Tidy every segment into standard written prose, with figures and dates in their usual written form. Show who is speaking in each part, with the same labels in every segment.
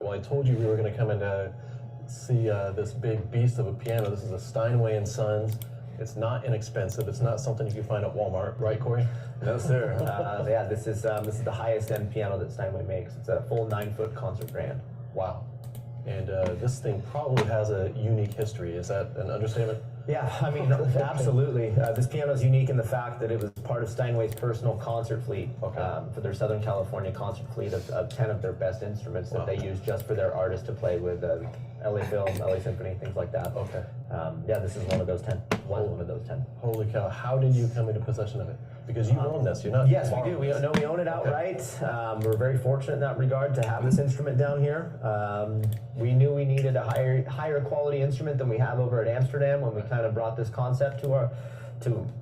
Speaker 1: Well, I told you we were going to come in to see this big beast of a piano. This is a Steinway and Sons. It's not inexpensive. It's not something you can find at Walmart, right, Corey?
Speaker 2: No, sir. Yeah, this is the highest end piano that Steinway makes. It's a full 9-foot concert grand.
Speaker 1: Wow. And this thing probably has a unique history. Is that an understatement?
Speaker 2: Yeah, I mean, absolutely. This piano is unique in the fact that it was part of Steinway's personal concert fleet for their Southern California concert fleet of 10 of their best instruments that they use just for their artists to play with LA Film, LA Symphony, things like that.
Speaker 1: Okay.
Speaker 2: Yeah, this is one of those 10. One of those 10.
Speaker 1: Holy cow. How did you come into possession of it? Because you own this, you're not...
Speaker 2: Yes, we do. We own it outright. We're very fortunate in that regard to have this instrument down here. We knew we needed a higher quality instrument than we have over at Amsterdam when we kind of brought this concept to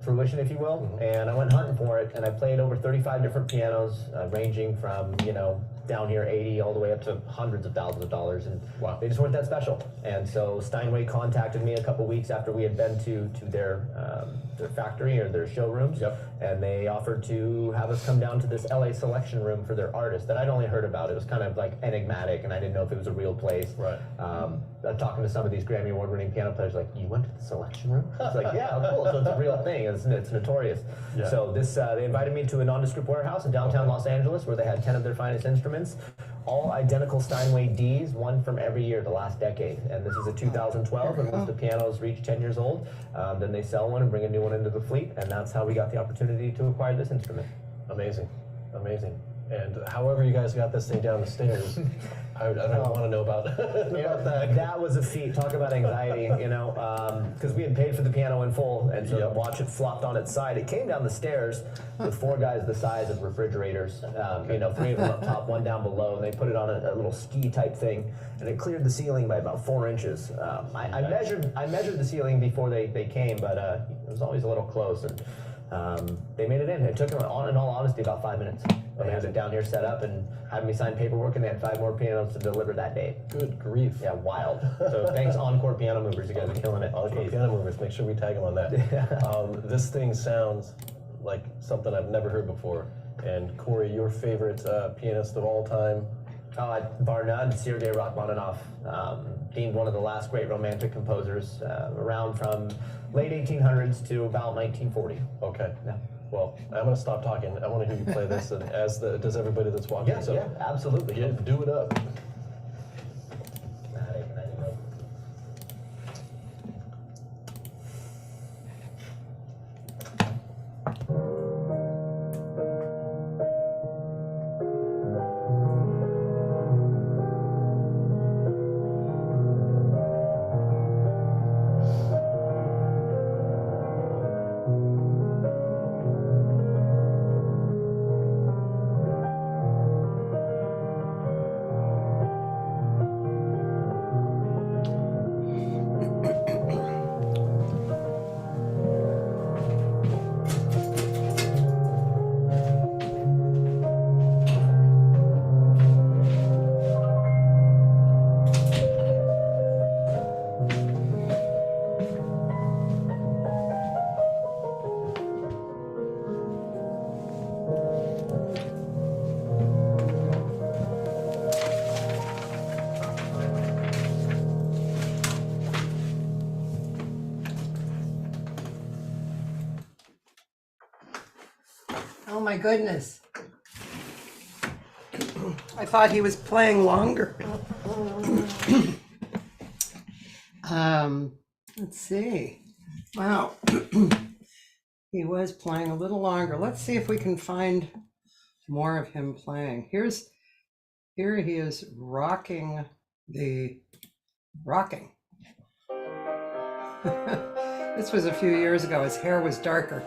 Speaker 2: fruition, if you will. And I went hunting for it, and I played over 35 different pianos, ranging from, down here 80 all the way up to hundreds of thousands of dollars, and they just weren't that special. And so Steinway contacted me a couple weeks after we had been to their factory or their showrooms, and they offered to have us come down to this LA selection room for their artists that I'd only heard about. It was kind of like enigmatic, and I didn't know if it was a real place.
Speaker 1: Right.
Speaker 2: Talking to some of these Grammy Award-winning piano players, like, you went to the selection room? It's like, yeah, cool. So it's a real thing. It's notorious. Yeah. So this, they invited me to a nondescript warehouse in downtown Los Angeles where they had 10 of their finest instruments, all identical Steinway Ds, one from every year the last decade. And this is a 2012, and once the pianos reach 10 years old, then they sell one and bring a new one into the fleet, and that's how we got the opportunity to acquire this instrument.
Speaker 1: Amazing, amazing. And however you guys got this thing down the stairs, I don't want to know about, about that.
Speaker 2: That was a feat. Talk about anxiety, because we had paid for the piano in full, and so to watch it flopped on its side. It came down the stairs with 4 guys the size of refrigerators, 3 of them up top, 1 down below, and they put it on a little ski type thing, and it cleared the ceiling by about 4 inches. I measured the ceiling before they came, but it was always a little close, and they made it in. It took them, in all honesty, about 5 minutes. They had it down here set up and had me sign paperwork, and they had 5 more pianos to deliver that day.
Speaker 1: Good grief.
Speaker 2: Yeah, wild. So thanks, Encore Piano Movers. You guys are killing it.
Speaker 1: Encore Piano Movers. Make sure we tag them on that. This thing sounds like something I've never heard before. And Corey, your favorite pianist of all time?
Speaker 2: Bar none, Sergei Rachmaninoff, deemed one of the last great romantic composers, around from late 1800s to about 1940.
Speaker 1: Okay.
Speaker 2: Yeah.
Speaker 1: Well, I'm going to stop talking. I want to hear you play this, and does everybody that's watching.
Speaker 2: Yeah, absolutely.
Speaker 1: Do it up.
Speaker 3: Oh my goodness. I thought he was playing longer. Let's see. Wow. He was playing a little longer. Let's see if we can find more of him playing. Here he is rocking. This was a few years ago. His hair was darker.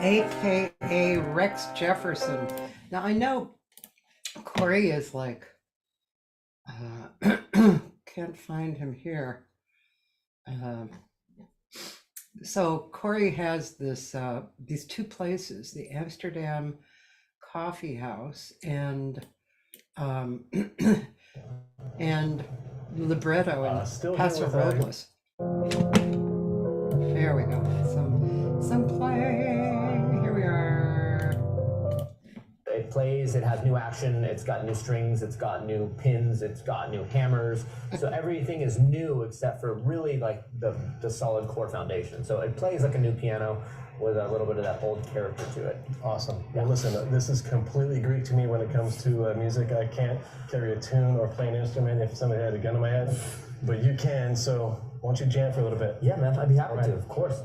Speaker 3: AKA Rex Jefferson. Now I know Corey is like, can't find him here. So Corey has this these two places, the Amsterdam Coffee House and and Libretto in
Speaker 1: Still
Speaker 3: Paso
Speaker 1: here with
Speaker 3: Robles. There we go. Some playing. Here we are.
Speaker 2: It plays, it has new action, it's got new strings, it's got new pins, it's got new hammers. So everything is new except for really like the solid core foundation. So it plays like a new piano with a little bit of that old character to it.
Speaker 1: Awesome. Well, listen, this is completely Greek to me when it comes to music. I can't carry a tune or play an instrument if somebody had a gun in my head, but you can. So why don't you jam for a little bit?
Speaker 2: Yeah, man, I'd be happy to, of course.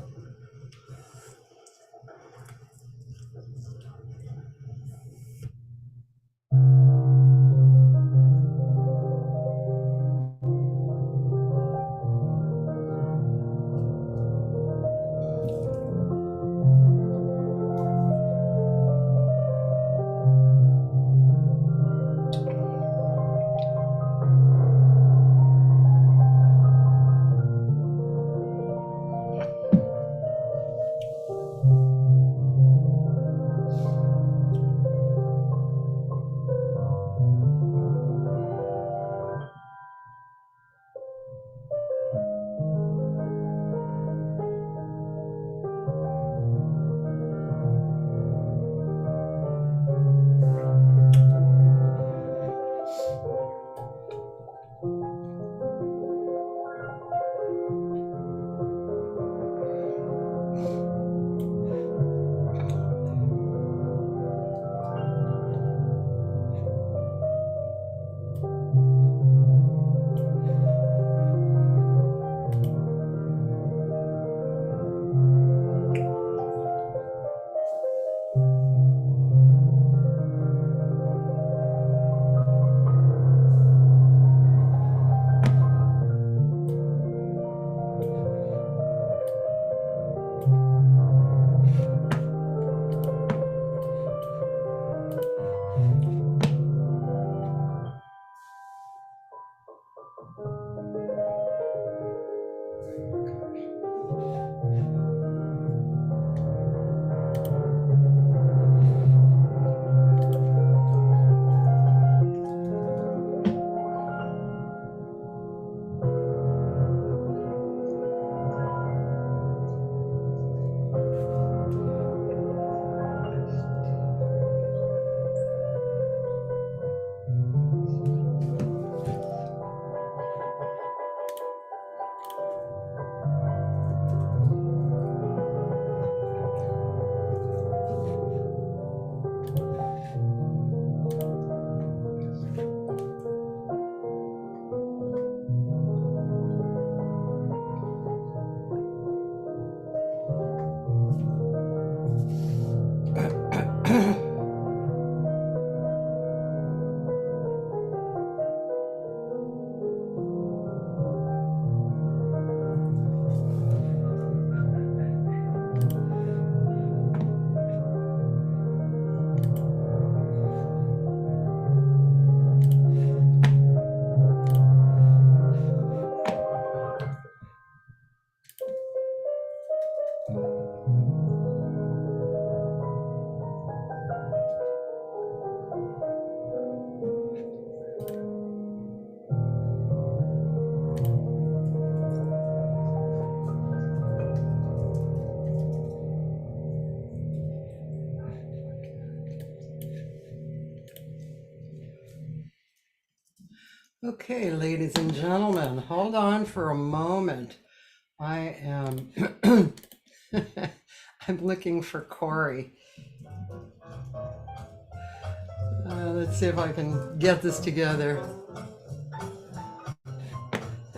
Speaker 3: Okay, ladies and gentlemen, hold on for a moment. I am I'm looking for Corey. Let's see if I can get this together.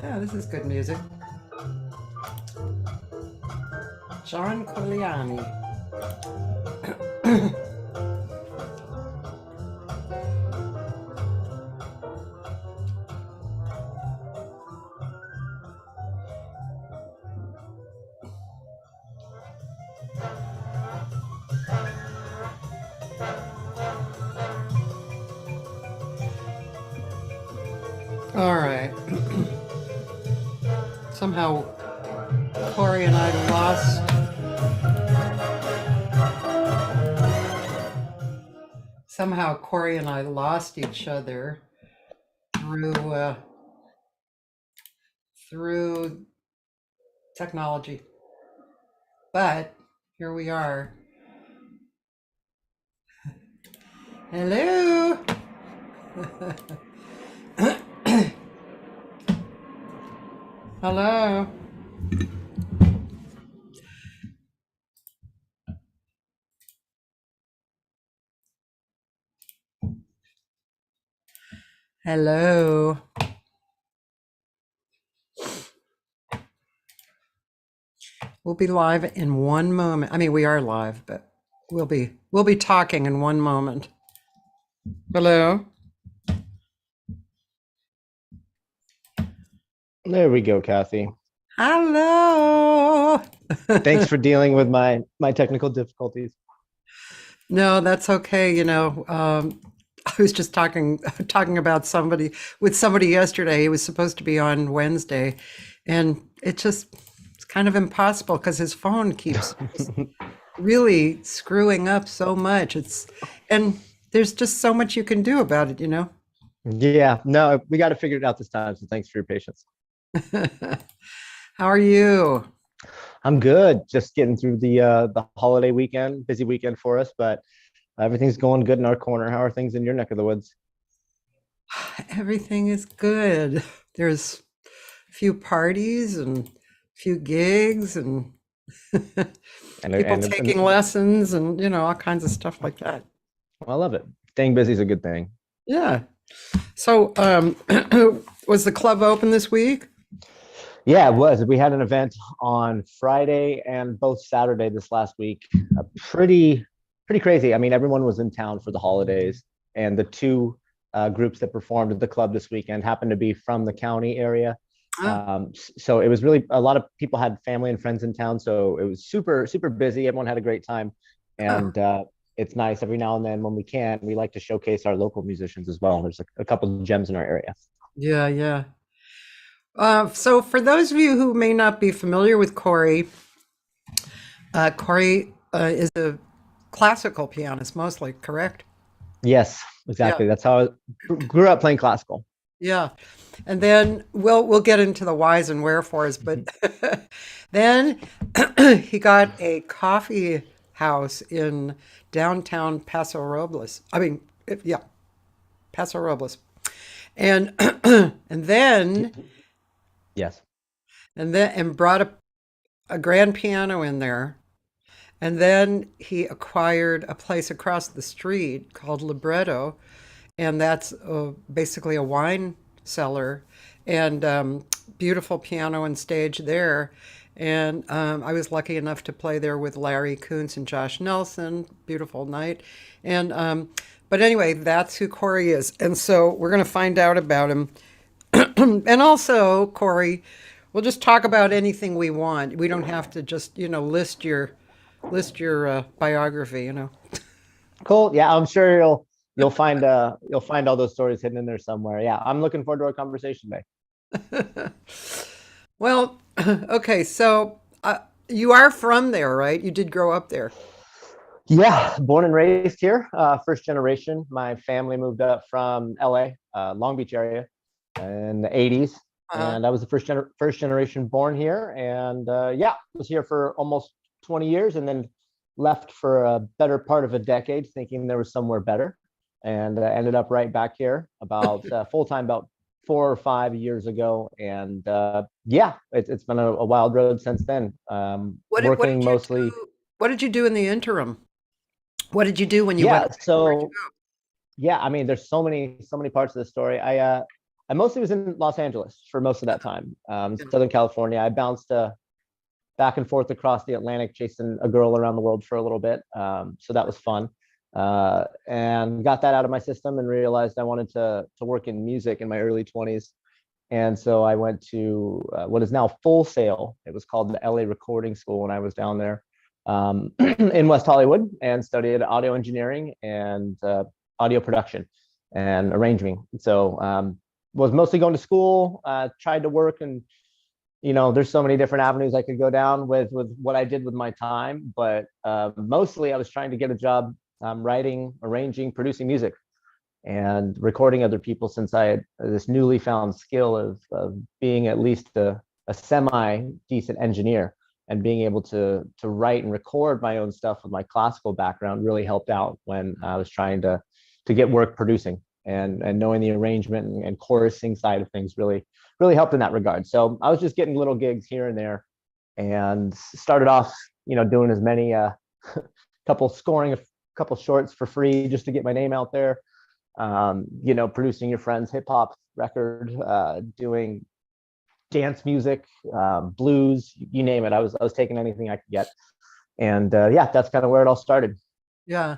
Speaker 3: Yeah, this is good music. John Coliani. All right. Somehow Corey and I lost each other through technology. But here we are. Hello. Hello. Hello. We'll be live in one moment. I mean, we are live, but we'll be talking in one moment. Hello.
Speaker 4: There we go, Cathy.
Speaker 3: Hello.
Speaker 4: Thanks for dealing with my technical difficulties.
Speaker 3: No, that's okay. You know, I was just talking about somebody yesterday. He was supposed to be on Wednesday, and it's kind of impossible because his phone keeps really screwing up so much. And there's just so much you can do about it, you know.
Speaker 4: Yeah, no, we got to figure it out this time. So thanks for your patience.
Speaker 3: How are you?
Speaker 4: I'm good. Just getting through the holiday weekend, busy weekend for us, but everything's going good in our corner. How are things in your neck of the woods?
Speaker 3: Everything is good. There's a few parties and a few gigs and people taking lessons and, you know, all kinds of stuff like that.
Speaker 4: I love it. Staying busy is a good thing.
Speaker 3: Yeah. So, was the club open this week?
Speaker 4: Yeah, it was. We had an event on Friday and both Saturday this last week. Pretty crazy. I mean, everyone was in town for the holidays, and the two groups that performed at the club this weekend happened to be from the county area. So it was really, a lot of people had family and friends in town, so it was super busy. Everyone had a great time, and it's nice every now and then when we can. We like to showcase our local musicians as well. There's a couple of gems in our area.
Speaker 3: Yeah. So for those of you who may not be familiar with Corey, Corey is a classical pianist mostly, correct?
Speaker 4: Yes, exactly. Yeah. That's how I grew up playing classical.
Speaker 3: Yeah. And then we'll get into the whys and wherefores, but then he got a coffee house in downtown Paso Robles. Paso Robles. And then
Speaker 4: yes.
Speaker 3: And brought a grand piano in there. And then he acquired a place across the street called Libretto, and that's basically a wine cellar, and beautiful piano and stage there. And I was lucky enough to play there with Larry Kuntz and Josh Nelson. Beautiful night. And but anyway, that's who Corey is. And so we're going to find out about him. And also, Corey, we'll just talk about anything we want. We don't have to just, you know, list your biography, you know.
Speaker 4: Cool. Yeah, I'm sure you'll find all those stories hidden in there somewhere. Yeah, I'm looking forward to our conversation today.
Speaker 3: Well, okay, so you are from there, right? You did grow up there.
Speaker 4: Yeah, born and raised here, first generation. My family moved up from LA, Long Beach area, in the 80s. And I was the first generation born here, and was here for almost 20 years, and then left for a better part of a decade, thinking there was somewhere better, and ended up right back here about full time about 4 or 5 years ago, and it's been a wild road since then. What
Speaker 3: did you do in the interim? What did you do when you went?
Speaker 4: I mean, there's so many parts of the story. I mostly was in Los Angeles for most of that time, Southern California. I bounced back and forth across the Atlantic, chasing a girl around the world for a little bit. So that was fun, and got that out of my system and realized I wanted to work in music in my early 20s. And so I went to what is now Full Sail. It was called the LA Recording School when I was down there in West Hollywood, and studied audio engineering and audio production and arranging. So was mostly going to school, tried to work, and there's so many different avenues I could go down with what I did with my time. But mostly I was trying to get a job writing, arranging, producing music, and recording other people, since I had this newly found skill of being at least a semi decent engineer, and being able to write and record my own stuff with my classical background really helped out when I was trying to get work producing, and knowing the arrangement and chorusing side of things really helped in that regard. So I was just getting little gigs here and there, and started off, doing as many scoring a couple shorts for free just to get my name out there. Producing your friend's hip hop record, doing dance music, blues, you name it. I was taking anything I could get, and yeah, that's kind of where it all started.
Speaker 3: Yeah.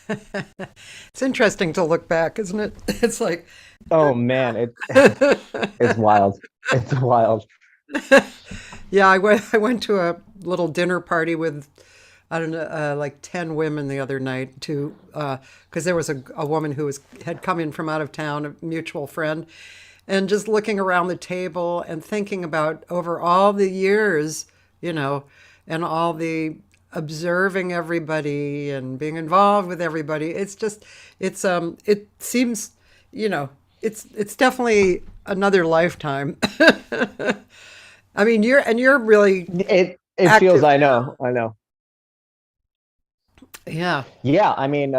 Speaker 3: It's interesting to look back, isn't it? It's like,
Speaker 4: Oh man, it's wild. It's wild.
Speaker 3: yeah, I went to a little dinner party with, I don't know, like 10 women the other night to, because there was a woman who had come in from out of town, a mutual friend, and just looking around the table and thinking about over all the years, and all the observing everybody and being involved with everybody. It's just, it seems, it's definitely another lifetime. I mean, you're really
Speaker 4: It feels,
Speaker 3: active.
Speaker 4: I know.
Speaker 3: Yeah.
Speaker 4: Yeah, I mean,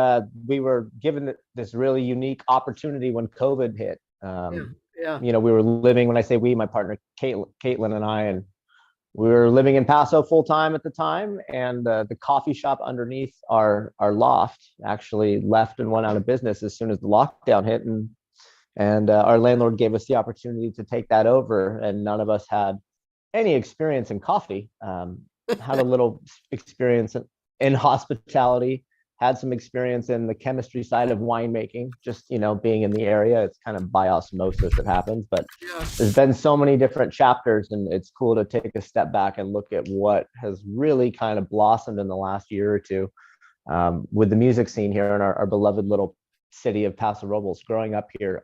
Speaker 4: we were given this really unique opportunity when COVID hit.
Speaker 3: Yeah. Yeah.
Speaker 4: We were living, when I say we, my partner Caitlin and I, and we were living in Paso full time at the time, and the coffee shop underneath our loft actually left and went out of business as soon as the lockdown hit, and our landlord gave us the opportunity to take that over, and none of us had any experience in coffee. Had a little experience in hospitality, had some experience in the chemistry side of winemaking, just being in the area. It's kind of by osmosis it happens, but
Speaker 3: Yeah.
Speaker 4: there's been so many different chapters, and it's cool to take a step back and look at what has really kind of blossomed in the last year or two, with the music scene here in our beloved little city of Paso Robles. Growing up here,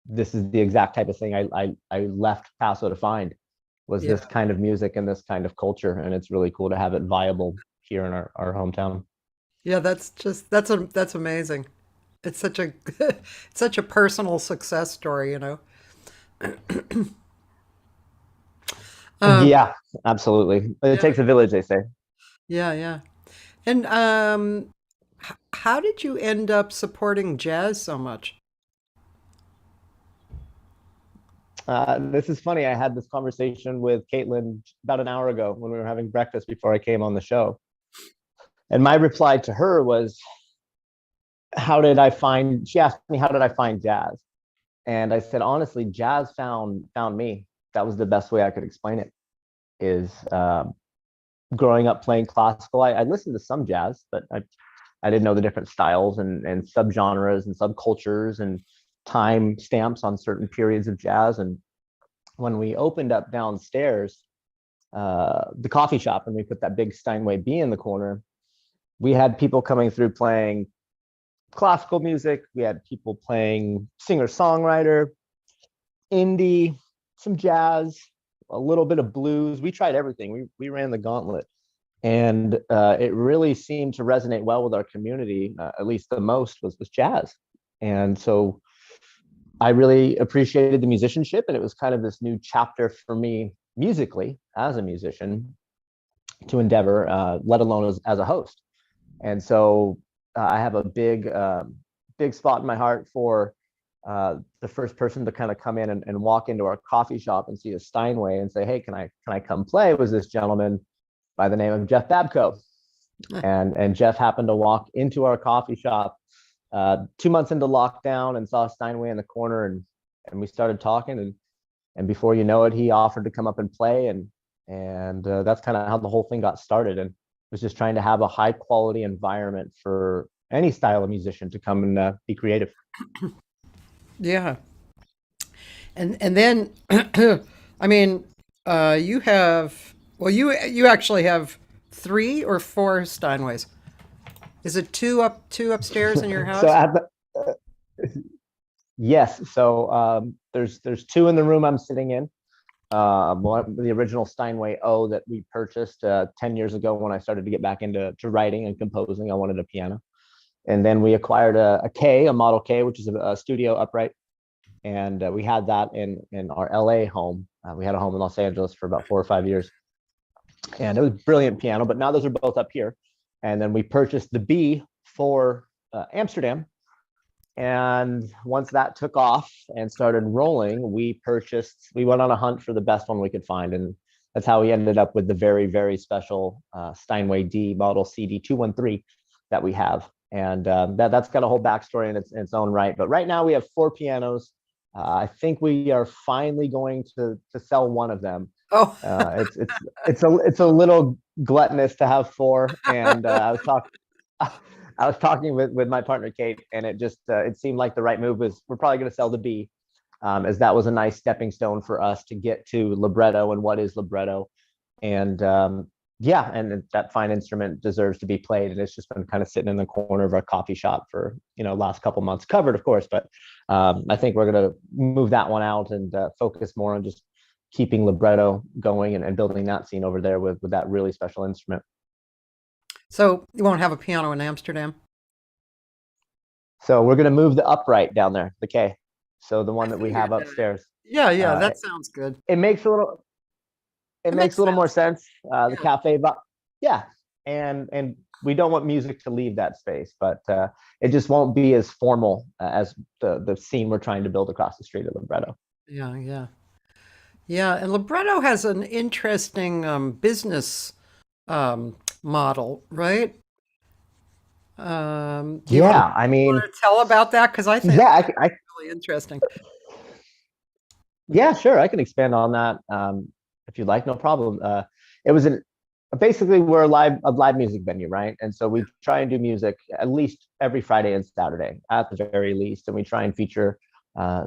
Speaker 4: this is the exact type of thing I left Paso to find, was
Speaker 3: Yeah.
Speaker 4: this kind of music and this kind of culture, and it's really cool to have it viable here in our hometown.
Speaker 3: Yeah, that's amazing. It's such a it's such a personal success story. Um,
Speaker 4: Yeah, absolutely. It
Speaker 3: yeah,
Speaker 4: takes a village, they say.
Speaker 3: yeah, yeah. And how did you end up supporting jazz so much?
Speaker 4: This is funny. I had this conversation with Caitlin about an hour ago when we were having breakfast before I came on the show. And my reply to her was, she asked me, how did I find jazz? And I said, honestly, jazz found me. That was the best way I could explain it, is growing up playing classical. I listened to some jazz, but I didn't know the different styles and subgenres and subcultures and time stamps on certain periods of jazz. And when we opened up downstairs, the coffee shop, and we put that big Steinway B in the corner, we had people coming through playing classical music. We had people playing singer-songwriter, indie, some jazz, a little bit of blues. We tried everything. We ran the gauntlet. And it really seemed to resonate well with our community, at least the most was jazz. And so I really appreciated the musicianship, and it was kind of this new chapter for me musically as a musician to endeavor, let alone as a host. And so I have a big spot in my heart for the first person to kind of come in and walk into our coffee shop and see a Steinway and say, hey, can I come play? Was this gentleman by the name of Jeff Babco. And Jeff happened to walk into our coffee shop 2 months into lockdown and saw a Steinway in the corner, and we started talking, and before you know it, he offered to come up and play, and that's kind of how the whole thing got started. And was just trying to have a high quality environment for any style of musician to come and be creative.
Speaker 3: Yeah. And then I mean, you have, well, you actually have 3 or 4 Steinways. Is it two upstairs in your
Speaker 4: So
Speaker 3: house?
Speaker 4: Yes. So there's two in the room I'm sitting in. One, the original Steinway O that we purchased 10 years ago when I started to get back into writing and composing. I wanted a piano. And then we acquired a K, a Model K, which is a studio upright. And we had that in our LA home. We had a home in Los Angeles for about 4 or 5 years. And it was brilliant piano, but now those are both up here. And then we purchased the B for Amsterdam. And once that took off and started rolling, we went on a hunt for the best one we could find. And that's how we ended up with the very, very special Steinway D model CD213 that we have. And that's got a whole backstory in its own right. But right now we have 4 pianos. I think we are finally going to sell one of them.
Speaker 3: Oh,
Speaker 4: It's a little gluttonous to have 4. And I was talking with my partner Kate, and it seemed like the right move was we're probably going to sell the B, as that was a nice stepping stone for us to get to libretto and what is libretto, and yeah, and that fine instrument deserves to be played, and it's just been kind of sitting in the corner of our coffee shop for last couple months, covered of course, but I think we're going to move that one out and focus more on just keeping libretto going and building that scene over there with that really special instrument.
Speaker 3: so you won't have a piano in Amsterdam?
Speaker 4: So we're going to move the upright down there, the K. So the one that we have
Speaker 3: figured that.
Speaker 4: upstairs.
Speaker 3: Yeah,
Speaker 4: Uh,
Speaker 3: that sounds good.
Speaker 4: It makes a little
Speaker 3: makes
Speaker 4: more sense. The
Speaker 3: Yeah.
Speaker 4: cafe, but yeah, and we don't want music to leave that space, but it just won't be as formal as the scene we're trying to build across the street of libretto.
Speaker 3: Yeah. And Libretto has an interesting business model, right? Do you want
Speaker 4: Yeah, I mean,
Speaker 3: to tell about that? Because I think
Speaker 4: yeah,
Speaker 3: it's really interesting.
Speaker 4: yeah, sure, I can expand on that if you'd like, no problem. It was basically we're a live music venue, right? And so we try and do music at least every Friday and Saturday at the very least, and we try and feature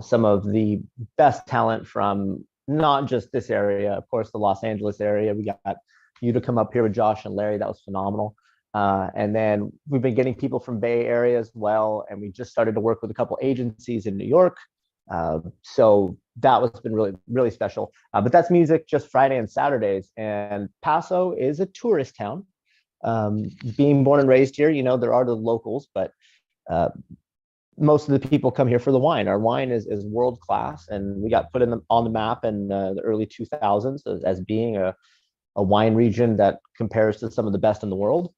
Speaker 4: some of the best talent from not just this area, of course, the Los Angeles area. We got you to come up here with Josh and Larry, that was phenomenal. And then we've been getting people from Bay Area as well, and we just started to work with a couple agencies in New York. So that was been really, really special. But that's music just Friday and Saturdays. And Paso is a tourist town. Being born and raised here, there are the locals, but most of the people come here for the wine. Our wine is world class, and we got put on the map in the early 2000s as being a wine region that compares to some of the best in the world.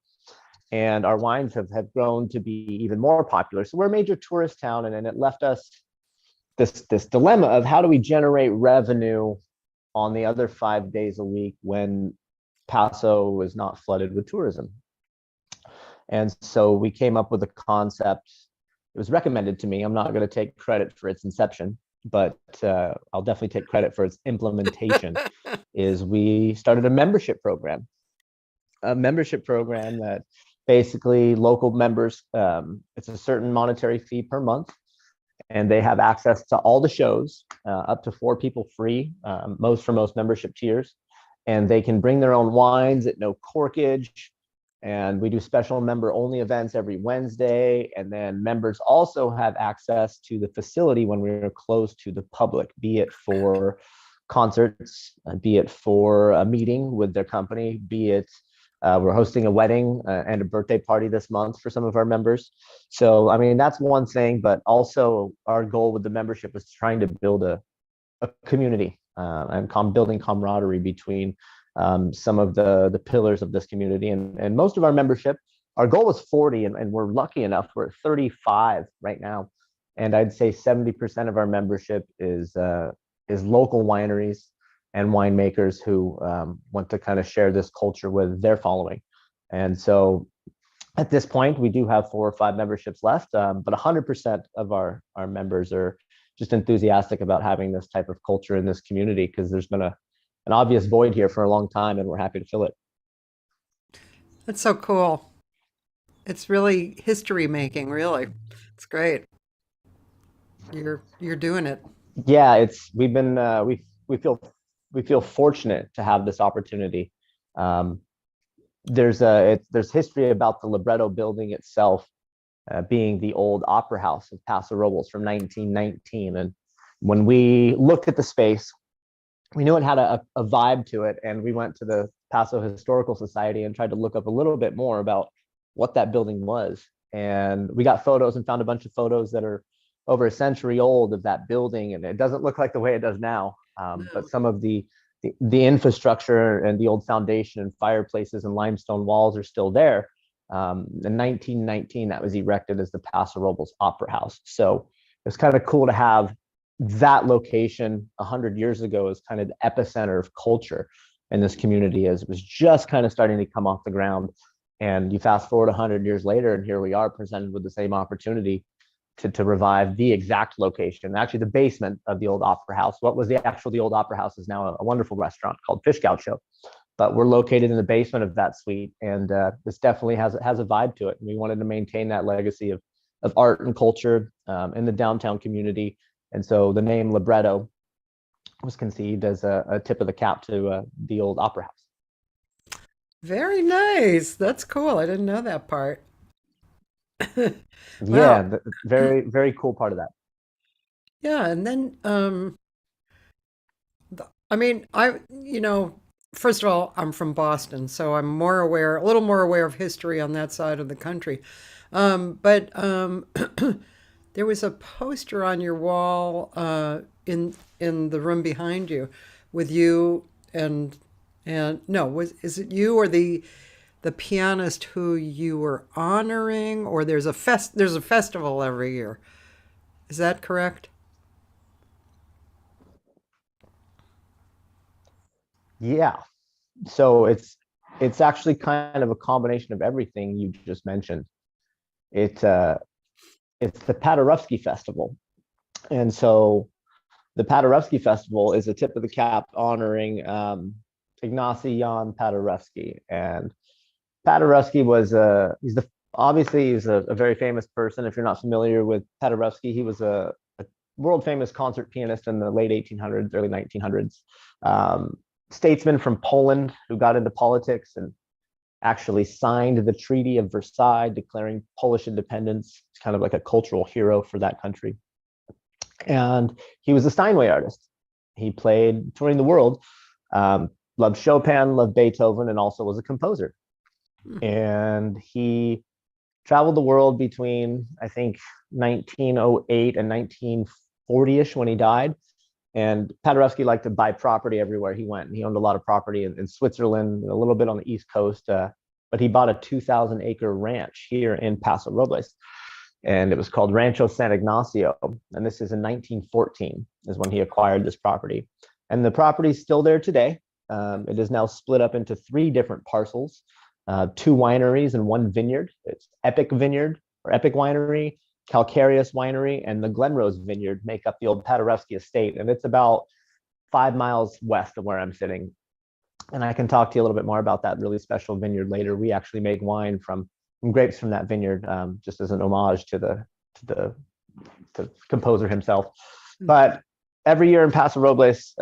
Speaker 4: And our wines have grown to be even more popular. So we're a major tourist town, and it left us this dilemma of how do we generate revenue on the other 5 days a week when Paso is not flooded with tourism. And so we came up with a concept. It was recommended to me. I'm not going to take credit for its inception, but I'll definitely take credit for its implementation. Is we started a membership program that basically local members, it's a certain monetary fee per month, and they have access to all the shows, up to 4 people free, for most membership tiers, and they can bring their own wines at no corkage. And we do special member only events every Wednesday. And then members also have access to the facility when we're closed to the public, be it for concerts, be it for a meeting with their company, be it we're hosting a wedding and a birthday party this month for some of our members. So, I mean, that's one thing, but also our goal with the membership is trying to build a community and building camaraderie between some of the pillars of this community. And most of our membership, our goal was 40, and we're lucky enough, we're at 35 right now. And I'd say 70% of our membership is local wineries and winemakers who want to kind of share this culture with their following. And so at this point, we do have 4 or 5 memberships left, but 100% of our members are just enthusiastic about having this type of culture in this community, because there's been an obvious void here for a long time, and we're happy to fill it.
Speaker 3: That's so cool. It's really history making, really. It's great. You're doing it.
Speaker 4: Yeah, we feel fortunate to have this opportunity. There's history about the Libretto building itself, being the old opera house of Paso Robles from 1919. And when we looked at the space, we knew it had a vibe to it, and we went to the Paso Historical Society and tried to look up a little bit more about what that building was. And we got photos and found a bunch of photos that are over a century old of that building, and it doesn't look like the way it does now. But some of the infrastructure and the old foundation and fireplaces and limestone walls are still there. In 1919, that was erected as the Paso Robles Opera House. So it's kind of cool to have that location 100 years ago as kind of the epicenter of culture in this community, as it was just kind of starting to come off the ground. And you fast forward 100 years later, and here we are presented with the same opportunity to revive the exact location, actually the basement of the old opera house. What was the old opera house is now a wonderful restaurant called Fish Gaucho, but we're located in the basement of that suite, and this definitely has a vibe to it. And we wanted to maintain that legacy of art and culture in the downtown community. And so the name Libretto was conceived as a tip of the cap to the old opera house.
Speaker 3: Very nice. That's cool. I didn't know that part.
Speaker 4: Yeah,
Speaker 3: Wow.
Speaker 4: very, very cool part of that.
Speaker 3: Yeah, and then I mean, first of all, I'm from Boston, so I'm a little more aware of history on that side of the country. But there was a poster on your wall in the room behind you with you and no, is it you or the pianist who you were honoring, or there's a festival every year. Is that correct?
Speaker 4: Yeah, so it's actually kind of a combination of everything you just mentioned. It it's the Paderewski Festival, and so the Paderewski Festival is a tip of the cap honoring Ignacy Jan Paderewski. And Paderewski was he's a very famous person. If you're not familiar with Paderewski, he was a world famous concert pianist in the late 1800s, early 1900s. Statesman from Poland who got into politics and actually signed the Treaty of Versailles declaring Polish independence. It's kind of like a cultural hero for that country. And he was a Steinway artist. He played touring the world, loved Chopin, loved Beethoven, and also was a composer. And he traveled the world between, I think, 1908 and 1940-ish when he died. And Paderewski liked to buy property everywhere he went. He owned a lot of property in Switzerland, a little bit on the East Coast, but he bought a 2,000-acre ranch here in Paso Robles. And it was called Rancho San Ignacio. And this is in 1914 is when he acquired this property. And the property is still there today. It is now split up into 3 different parcels, 2 wineries and 1 vineyard. It's Epic Vineyard or Epic Winery, Calcareous Winery, and the Glenrose Vineyard make up the old Paderewski estate. And it's about 5 miles west of where I'm sitting. And I can talk to you a little bit more about that really special vineyard later. We actually make wine from grapes from that vineyard, just as an homage to the composer himself. But every year in Paso Robles,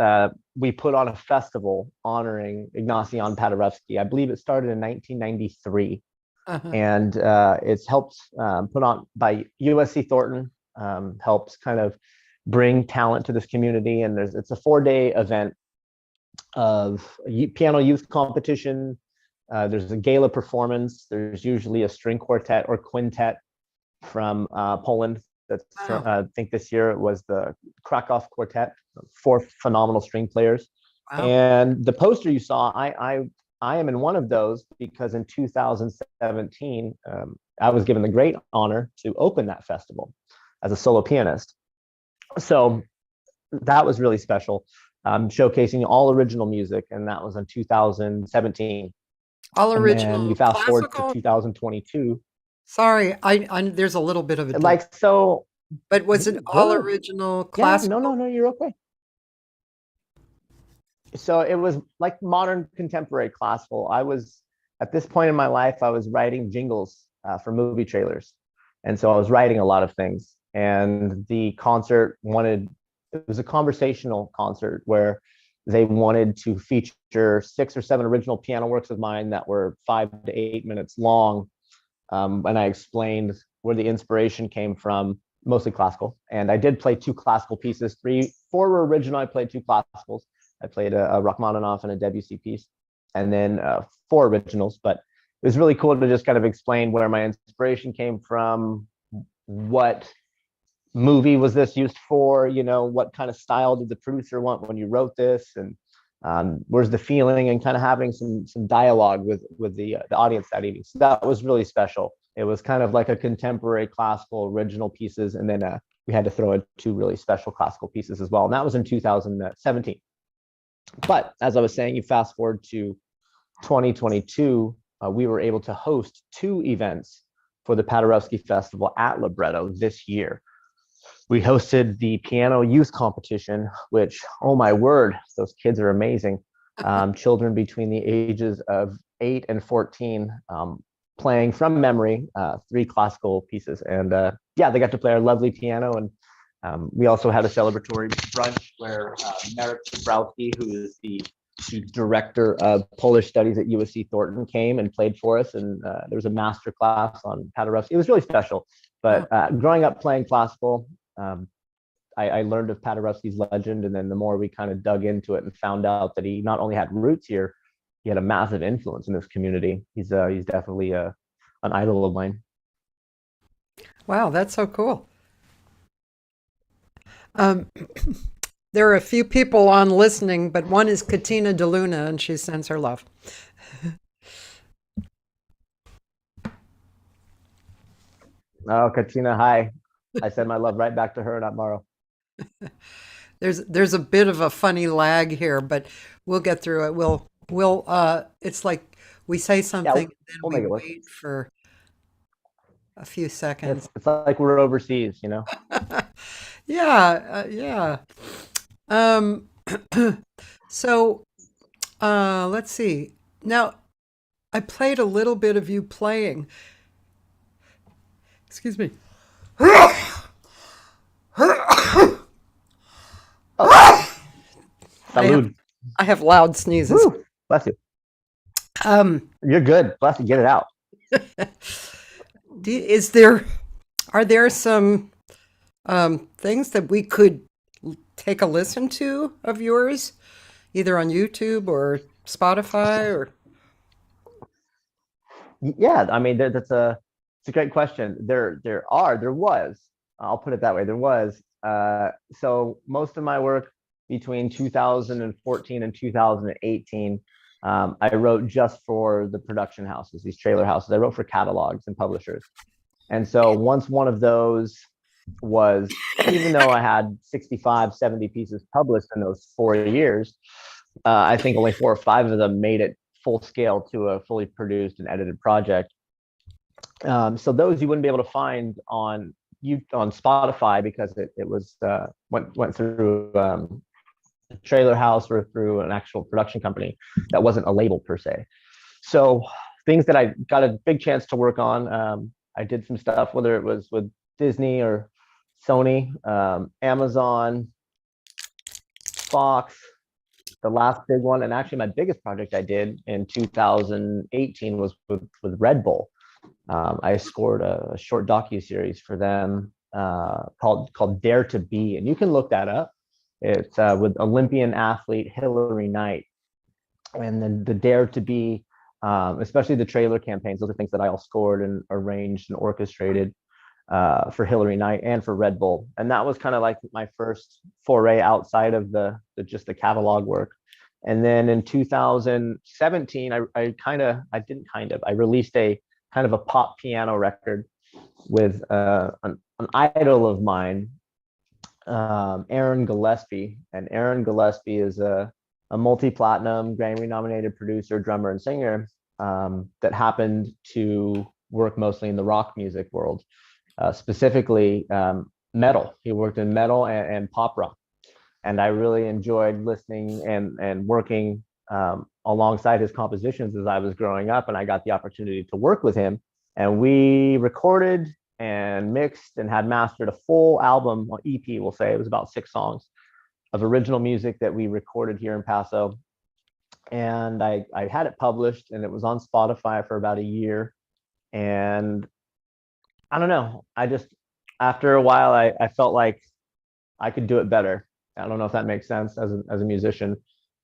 Speaker 4: we put on a festival honoring Ignacy Jan Paderewski. I believe it started in 1993. And it's helped put on by USC Thornton, helps kind of bring talent to this community. And it's a 4-day event of piano youth competition. There's a gala performance. There's usually a string quartet or quintet from Poland. That's I think this year it was the Krakow Quartet, 4 phenomenal string players.
Speaker 3: Wow.
Speaker 4: And the poster you saw, I am in one of those because in 2017, I was given the great honor to open that festival as a solo pianist. So that was really special, showcasing all original music, and that was in 2017.
Speaker 3: All
Speaker 4: And
Speaker 3: original
Speaker 4: then you fast forward
Speaker 3: classical.
Speaker 4: to 2022.
Speaker 3: Sorry, I there's a little bit of a
Speaker 4: Like, so,
Speaker 3: but was it all
Speaker 4: whoa.
Speaker 3: original
Speaker 4: Yeah,
Speaker 3: classical?
Speaker 4: no, you're okay. So it was like modern contemporary classical. I was, at this point in my life, I was writing jingles for movie trailers. And so I was writing a lot of things. And the concert it was a conversational concert where they wanted to feature 6 or 7 original piano works of mine that were 5 to 8 minutes long. And I explained where the inspiration came from, mostly classical. And I did play 2 classical pieces. 4 were original. I played 2 classicals. I played a Rachmaninoff and a Debussy piece, and then 4 originals. But it was really cool to just kind of explain where my inspiration came from, what movie was this used for, you know, what kind of style did the producer want when you wrote this, and where's the feeling, and kind of having some dialogue with the audience that evening. So that was really special. It was kind of like a contemporary classical original pieces, and then we had to throw in 2 really special classical pieces as well, and that was in 2017. But as I was saying, you fast forward to 2022, we were able to host 2 events for the Paderewski Festival at Libretto this year. We hosted the piano youth competition, which, oh my word, those kids are amazing. Children between the ages of 8 and 14, playing from memory 3 classical pieces. And yeah, they got to play our lovely piano. And we also had a celebratory brunch where Marek Zabrowski, who is the director of Polish studies at USC Thornton, came and played for us. And there was a master class on Paderewski. It was really special. But growing up playing classical, I learned of Paderewski's legend, and then the more we kind of dug into it and found out that he not only had roots here, he had a massive influence in this community. He's definitely an idol of mine.
Speaker 3: Wow, that's so cool. There are a few people on listening, but one is Katina DeLuna, and she sends her love.
Speaker 4: Oh, Katina, hi. I send my love right back to her, not Morrow.
Speaker 3: There's a bit of a funny lag here, but we'll get through it. It's like we say something, and
Speaker 4: we'll
Speaker 3: then
Speaker 4: make
Speaker 3: we
Speaker 4: it work.
Speaker 3: wait for a few seconds.
Speaker 4: It's like we're overseas, you know?
Speaker 3: Yeah. So, let's see. Now, I played a little bit of you playing. Excuse me.
Speaker 4: Salud.
Speaker 3: I have loud sneezes.
Speaker 4: Woo, bless you. You're good. Bless you. Get it out.
Speaker 3: Are there some things that we could take a listen to of yours, either on YouTube or Spotify or?
Speaker 4: Yeah, I mean it's a great question. There was, I'll put it that way. There was. So most of my work between 2014 and 2018, I wrote just for the production houses, these trailer houses. I wrote for catalogs and publishers. And so once one of those was, even though I had 65, 70 pieces published in those 4 years, I think only 4 or 5 of them made it full scale to a fully produced and edited project. So those you wouldn't be able to find on Spotify, because it was went through a trailer house or through an actual production company that wasn't a label per se. So things that I got a big chance to work on, I did some stuff, whether it was with Disney or Sony, Amazon, Fox, the last big one, and actually my biggest project I did in 2018 was with Red Bull. I scored a short docu-series for them called Dare to Be, and you can look that up. It's with Olympian athlete Hilary Knight, and then the Dare to Be, especially the trailer campaigns. Those are things that I all scored and arranged and orchestrated for Hilary Knight and for Red Bull, and that was kind of like my first foray outside of just the catalog work. And then in 2017, I released a kind of a pop piano record with an idol of mine, Aaron Gillespie. And Aaron Gillespie is a multi-platinum, Grammy-nominated producer, drummer, and singer that happened to work mostly in the rock music world, specifically metal. He worked in metal and pop rock. And I really enjoyed listening and working alongside his compositions as I was growing up, and I got the opportunity to work with him. And we recorded and mixed and had mastered a full album, or EP, we'll say. It was about 6 songs of original music that we recorded here in Paso. And I had it published, and it was on Spotify for about a year. And I don't know. I just, after a while, I felt like I could do it better. I don't know if that makes sense as a musician,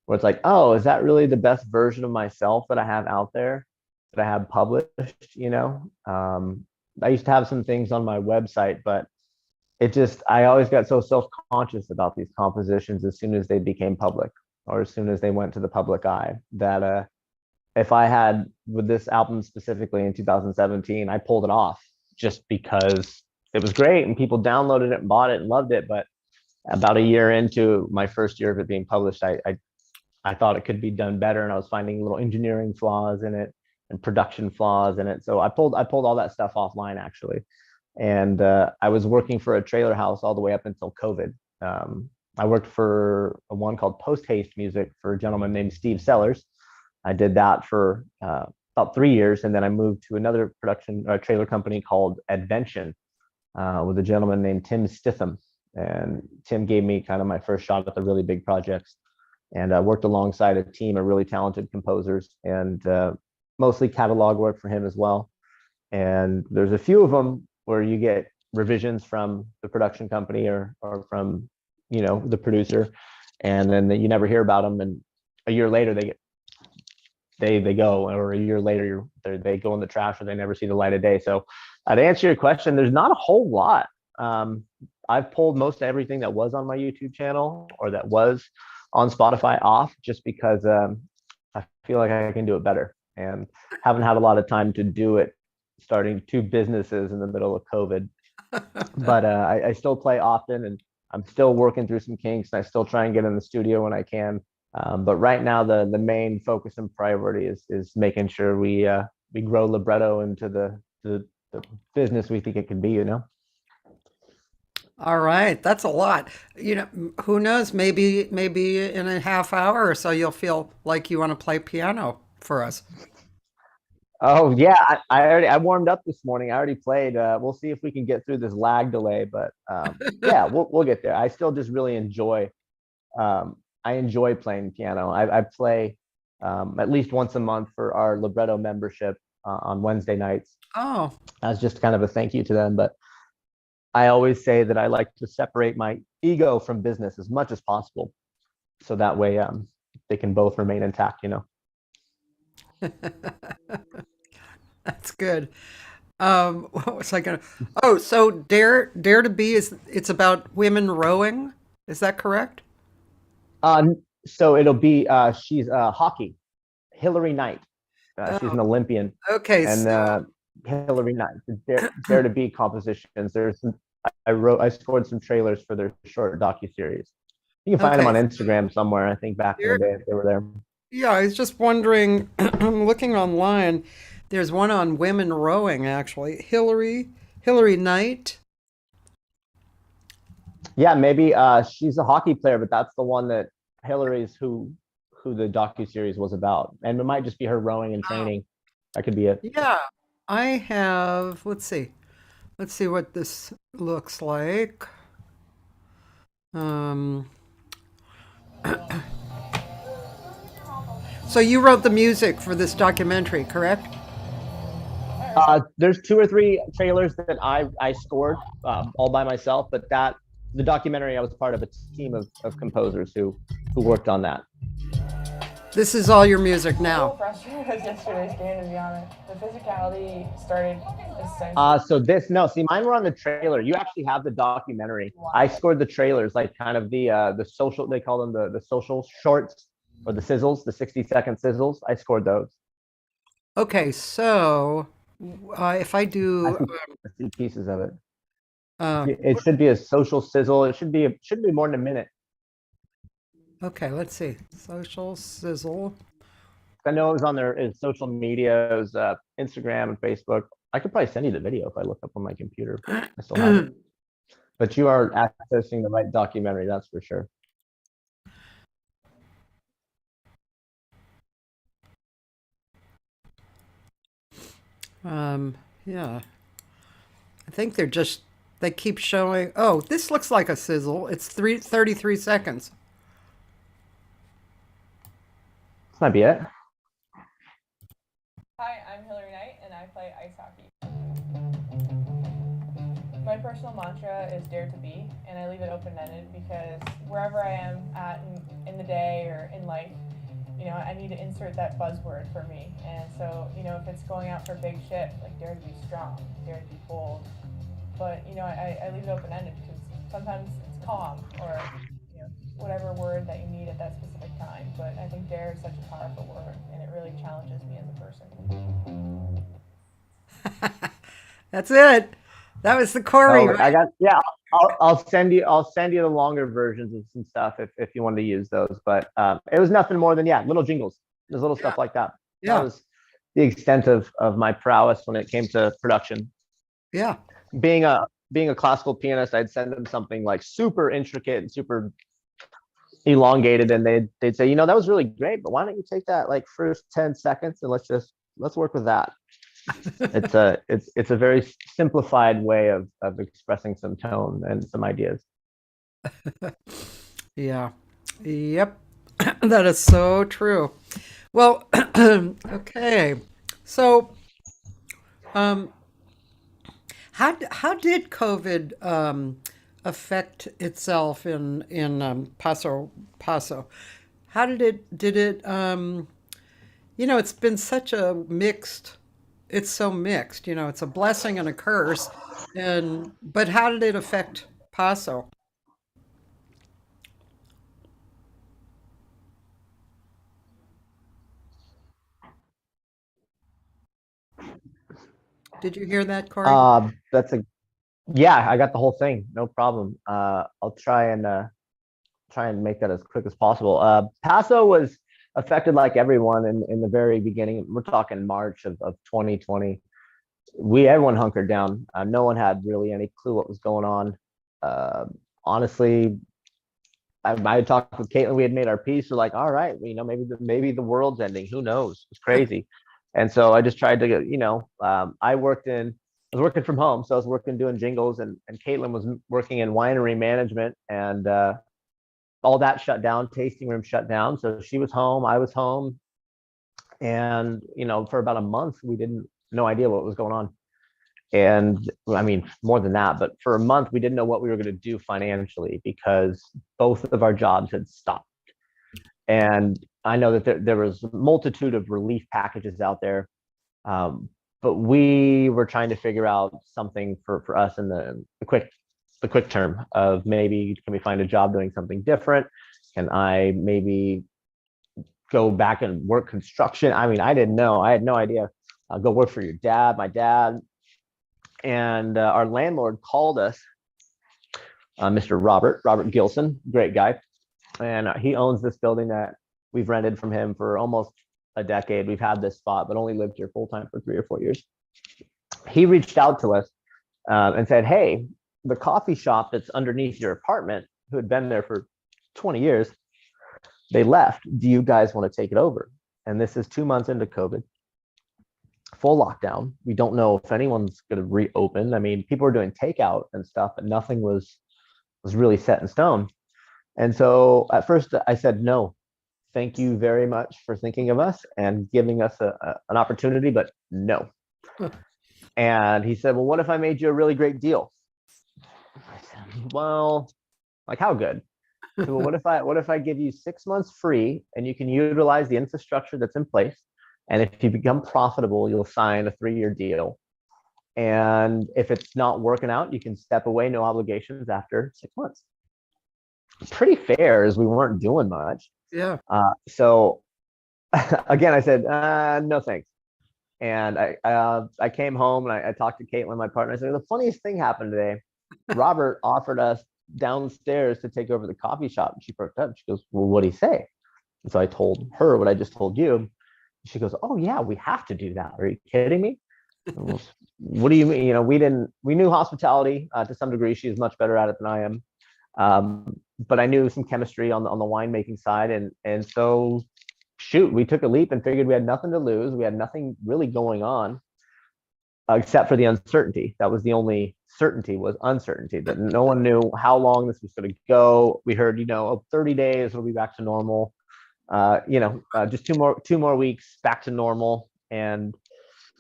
Speaker 4: where it's like, oh, is that really the best version of myself that I have out there, that I have published? You know, I used to have some things on my website, but it just, I always got so self-conscious about these compositions as soon as they became public, or as soon as they went to the public eye, that if I had, with this album specifically in 2017, I pulled it off just because it was great and people downloaded it and bought it and loved it. But about a year into my first year of it being published, I thought it could be done better, and I was finding little engineering flaws in it and production flaws in it. So I pulled all that stuff offline actually, and I was working for a trailer house all the way up until COVID. I worked for a one called Post Haste Music for a gentleman named Steve Sellers. I did that for about 3 years, and then I moved to another production trailer company called Advention with a gentleman named Tim Stitham. And Tim gave me kind of my first shot at the really big projects, and I worked alongside a team of really talented composers, and mostly catalog work for him as well. And there's a few of them where you get revisions from the production company or from, you know, the producer, and then you never hear about them, and a year later they go, or a year later they go in the trash, or they never see the light of day. So to answer your question, there's not a whole lot. I've pulled most everything that was on my YouTube channel or that was on Spotify off, just because I feel like I can do it better, and haven't had a lot of time to do it, starting two businesses in the middle of COVID. But I still play often, and I'm still working through some kinks, and I still try and get in the studio when I can. But right now, the main focus and priority is making sure we grow Libretto into the business we think it can be. You know.
Speaker 3: All right, that's a lot. You know, who knows? Maybe in a half hour or so, you'll feel like you want to play piano for us.
Speaker 4: Oh yeah, I warmed up this morning. I already played. We'll see if we can get through this lag delay, but yeah, we'll get there. I still just really enjoy. I enjoy playing piano. I play at least once a month for our Libretto membership on Wednesday nights,
Speaker 3: Oh,
Speaker 4: as just kind of a thank you to them. But I always say that I like to separate my ego from business as much as possible, so that way they can both remain intact. You know.
Speaker 3: that's good. What was I gonna? Oh, so Dare to Be is it's about women rowing. Is that correct?
Speaker 4: So it'll be she's hockey, Hillary Knight. She's
Speaker 3: Oh,
Speaker 4: an Olympian,
Speaker 3: okay.
Speaker 4: and
Speaker 3: So
Speaker 4: Hillary Knight. Dare to Be compositions. There's some, I scored some trailers for their short docu-series. You can find them
Speaker 3: okay.
Speaker 4: on Instagram somewhere. I think back in the
Speaker 3: Dare,
Speaker 4: day they were there.
Speaker 3: yeah, I was just wondering. I'm looking online. There's one on women rowing actually. Hillary Knight.
Speaker 4: Yeah, maybe she's a hockey player, but that's the one that Hillary's who the docu-series was about. And it might just be her rowing and
Speaker 3: Oh,
Speaker 4: training. That could be it.
Speaker 3: yeah. I have. Let's see. Let's see what this looks like. Um, so you wrote the music for this documentary, correct?
Speaker 4: There's two or three trailers that I scored all by myself, but that the documentary, I was part of a team of composers who worked on that.
Speaker 3: This is all your music
Speaker 5: A little
Speaker 3: now.
Speaker 5: frustrated with yesterday's game, to be honest. The physicality started essentially.
Speaker 4: So this no, see, mine were on the trailer. You actually have the documentary. I scored the trailers, like kind of the social. They call them the social shorts or the sizzles, the 60-second sizzles. I scored those.
Speaker 3: Okay, so if I
Speaker 4: I
Speaker 3: do,
Speaker 4: see, I see pieces of it.
Speaker 3: uh,
Speaker 4: It should be a social sizzle. It should be more than a minute.
Speaker 3: okay, let's see. Social sizzle.
Speaker 4: I know it was on their social media. It was Instagram and Facebook. I could probably send you the video if I look up on my computer. I still have it. But you are accessing the right documentary, that's for sure.
Speaker 3: Yeah, I think they keep showing. Oh, this looks like a sizzle. It's 33 seconds.
Speaker 4: This might be it.
Speaker 5: Hi, I'm Hillary Knight, and I play ice hockey. my personal mantra is dare to be, and I leave it open-ended because wherever I am at in the day or in life, you know, I need to insert that buzzword for me. And so, you know, if it's going out for big shit, like dare to be strong, dare to be bold. But, you know, I leave it open-ended because sometimes it's calm or, you know, whatever word that you need at that specific time. But I think dare is such a powerful word, and it really challenges me as a person.
Speaker 3: That's it. That was the Corey,
Speaker 4: Oh,
Speaker 3: right?
Speaker 4: I got, yeah, I'll send you the longer versions of some stuff if you wanted to use those. But it was nothing more than, yeah, little jingles. There's little stuff like that. That
Speaker 3: Yeah.
Speaker 4: was the extent of my prowess when it came to production.
Speaker 3: Yeah.
Speaker 4: Being a classical pianist, I'd send them something like super intricate and super elongated, and they'd say, you know, that was really great, but why don't you take that like first 10 seconds and let's work with that. It's a very simplified way of expressing some tone and some ideas.
Speaker 3: Yeah. Yep. That is so true. Well, okay. So, um, how did COVID affect itself in Paso? How did it you know, it's been such a mixed, it's so mixed, you know, it's a blessing and a curse. And but how did it affect Paso? Did you hear that, Corey?
Speaker 4: That's a Yeah, I got the whole thing, no problem. I'll try and make that as quick as possible. Paso was affected like everyone in the very beginning. We're talking March of 2020. Everyone hunkered down. No one had really any clue what was going on. Uh, Honestly, I had talked with Caitlin. We had made our peace. We're like, all right, you know, maybe the world's ending. Who knows? It's crazy. And so I just tried to get, you know, I was working from home, so I was working doing jingles, and Caitlin was working in winery management, and all that shut down. Tasting room shut down, so she was home. I was home, and you know, for about a month, we didn't no idea what was going on. And I mean, more than that, but for a month, we didn't know what we were going to do financially because both of our jobs had stopped. And I know that there was a multitude of relief packages out there, but we were trying to figure out something for us in the quick term of maybe can we find a job doing something different? Can I maybe go back and work construction? I mean, I didn't know. I had no idea. Go work for my dad. And our landlord called us, Mr. Robert Gilson, great guy. And he owns this building that we've rented from him for almost a decade. We've had this spot, but only lived here full time for 3 or 4 years. He reached out to us and said, hey, the coffee shop that's underneath your apartment, who had been there for 20 years, they left. Do you guys want to take it over? And this is 2 months into COVID, full lockdown. We don't know if anyone's going to reopen. I mean, people were doing takeout and stuff, but nothing was really set in stone. And so at first I said, no, thank you very much for thinking of us and giving us an opportunity, but no. And he said, well, what if I made you a really great deal? I said, well, like how good? Said, well, what if I give you 6 months free and you can utilize the infrastructure that's in place? And if you become profitable, you'll sign a 3-year deal. And if it's not working out, you can step away, no obligations after 6 months. Pretty fair, as we weren't doing much.
Speaker 3: Yeah.
Speaker 4: So again, I said, no thanks. And I came home and I talked to Caitlin, my partner. I said, the funniest thing happened today. Robert offered us downstairs to take over the coffee shop. And she perked up. She goes, well, what'd he say? And so I told her what I just told you. She goes, oh yeah, we have to do that. Are you kidding me? What do you mean? You know, we knew hospitality to some degree. She's much better at it than I am. But I knew some chemistry on the winemaking side. And so shoot, we took a leap and figured we had nothing to lose. We had nothing really going on except for the uncertainty. That was the only certainty, was uncertainty, that no one knew how long this was going to go. We heard, 30 days, it'll be back to normal. Just two more weeks back to normal. And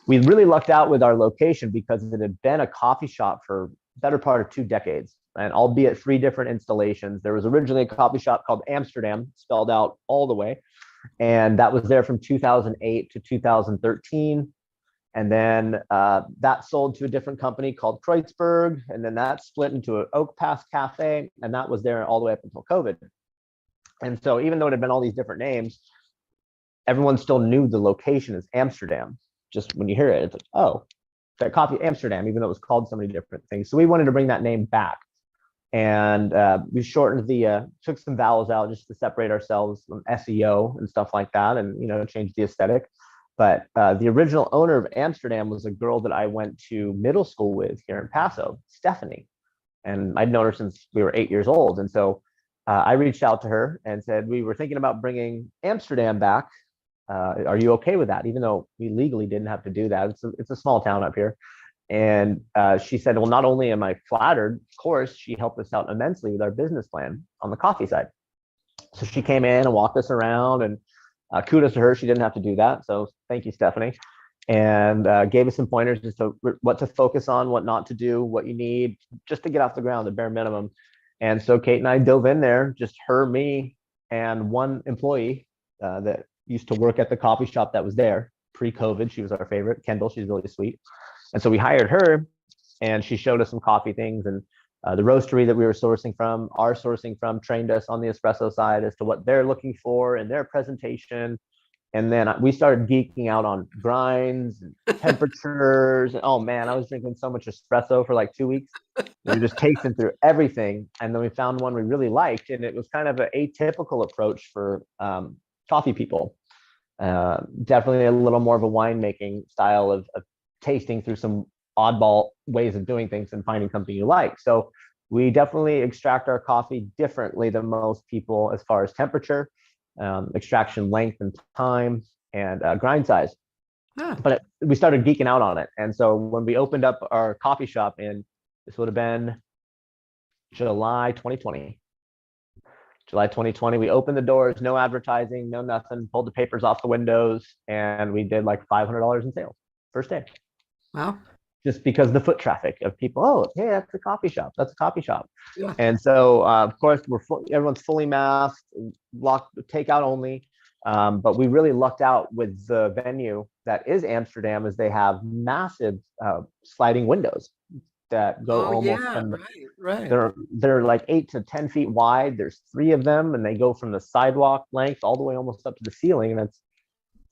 Speaker 4: we really lucked out with our location because it had been a coffee shop for better part of 2 decades, and albeit 3 different installations. There was originally a coffee shop called Amsterdam, spelled out all the way, and that was there from 2008 to 2013. And then that sold to a different company called Kreutzberg, and then that split into an Oak Pass Cafe, and that was there all the way up until COVID. And so even though it had been all these different names, everyone still knew the location as Amsterdam. Just when you hear it, it's like, oh, that coffee Amsterdam, even though it was called so many different things. So we wanted to bring that name back. And we shortened took some vowels out just to separate ourselves from SEO and stuff like that, and, you know, change the aesthetic. But the original owner of Amsterdam was a girl that I went to middle school with here in Paso, Stephanie. And I'd known her since we were 8 years old. And so I reached out to her and said, we were thinking about bringing Amsterdam back. Are you okay with that? Even though we legally didn't have to do that. It's a small town up here. And she said, well, not only am I flattered, of course, she helped us out immensely with our business plan on the coffee side. So she came in and walked us around, and kudos to her. She didn't have to do that. So thank you, Stephanie. And gave us some pointers as to what to focus on, what not to do, what you need just to get off the ground, the bare minimum. And so Kate and I dove in there, just her, me, and one employee that used to work at the coffee shop that was there pre-COVID. She was our favorite, Kendall. She's really sweet. And so we hired her, and she showed us some coffee things, and the roastery that we were sourcing from, trained us on the espresso side as to what they're looking for in their presentation. And then we started geeking out on grinds and temperatures. Oh man, I was drinking so much espresso for like 2 weeks. We were just tasting through everything. And then we found one we really liked, and it was kind of an atypical approach for coffee people. Definitely a little more of a winemaking style of tasting through some oddball ways of doing things and finding something you like. So we definitely extract our coffee differently than most people as far as temperature, extraction length and time, and grind size. But we started geeking out on it. And so when we opened up our coffee shop this would have been July 2020. July 2020, we opened the doors, no advertising, no nothing, pulled the papers off the windows, and we did like $500 in sales first day.
Speaker 3: Wow.
Speaker 4: Just because the foot traffic of people, oh, hey, that's a coffee shop. That's a coffee shop.
Speaker 3: Yeah.
Speaker 4: And so, of course, everyone's fully masked, locked, takeout only. But we really lucked out with the venue that is Amsterdam, as they have massive sliding windows that go almost from
Speaker 3: right.
Speaker 4: they're like 8 to 10 feet wide. There's 3 of them, and they go from the sidewalk length all the way almost up to the ceiling. And it's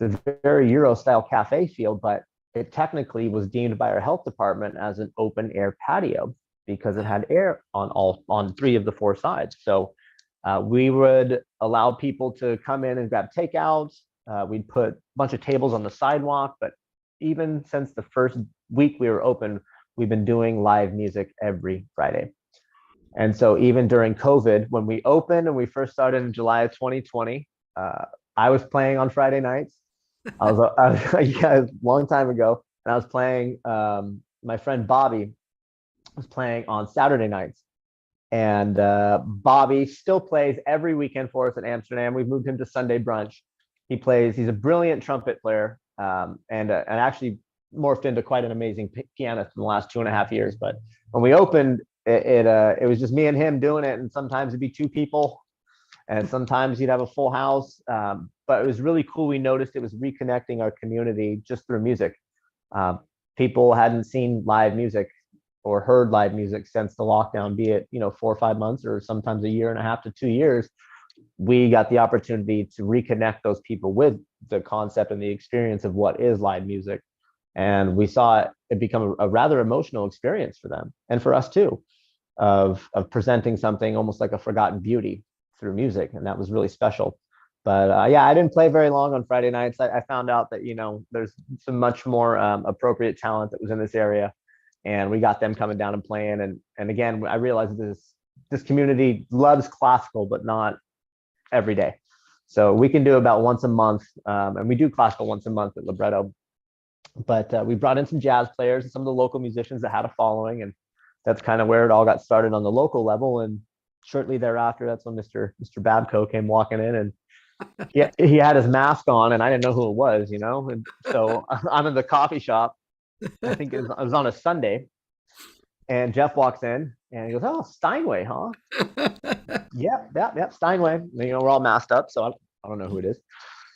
Speaker 4: a very Euro style cafe feel, but it technically was deemed by our health department as an open air patio because it had air on 3 of the 4 sides. So we would allow people to come in and grab takeouts. We'd put a bunch of tables on the sidewalk, but even since the first week we were open, we've been doing live music every Friday. And so even during COVID, when we opened and we first started in July of 2020, I was playing on Friday nights. I was yeah, a long time ago, and I was playing. My friend Bobby was playing on Saturday nights, and Bobby still plays every weekend for us in Amsterdam. We've moved him to Sunday brunch. He plays. He's a brilliant trumpet player, and actually morphed into quite an amazing pianist in the last 2.5 years. But when we opened, it was just me and him doing it, and sometimes it'd be 2 people. And sometimes you'd have a full house, but it was really cool. We noticed it was reconnecting our community just through music. People hadn't seen live music or heard live music since the lockdown, be it 4 or 5 months or sometimes 1.5 years to 2 years. We got the opportunity to reconnect those people with the concept and the experience of what is live music. And we saw it become a rather emotional experience for them and for us too, of presenting something almost like a forgotten beauty through music. And that was really special. But yeah, I didn't play very long on Friday nights. I found out that, there's some much more appropriate talent that was in this area. And we got them coming down and playing. And again, I realized this community loves classical, but not every day. So we can do about once a month. And we do classical once a month at Libretto. But we brought in some jazz players and some of the local musicians that had a following. And that's kind of where it all got started on the local level. And shortly thereafter, that's when Mr. Babco came walking in, and he had his mask on, and I didn't know who it was, And so I'm in the coffee shop. I think it was on a Sunday, And Jeff walks in and he goes, "Oh, Steinway, huh?" Yep, Steinway. And, we're all masked up, so I don't know who it is.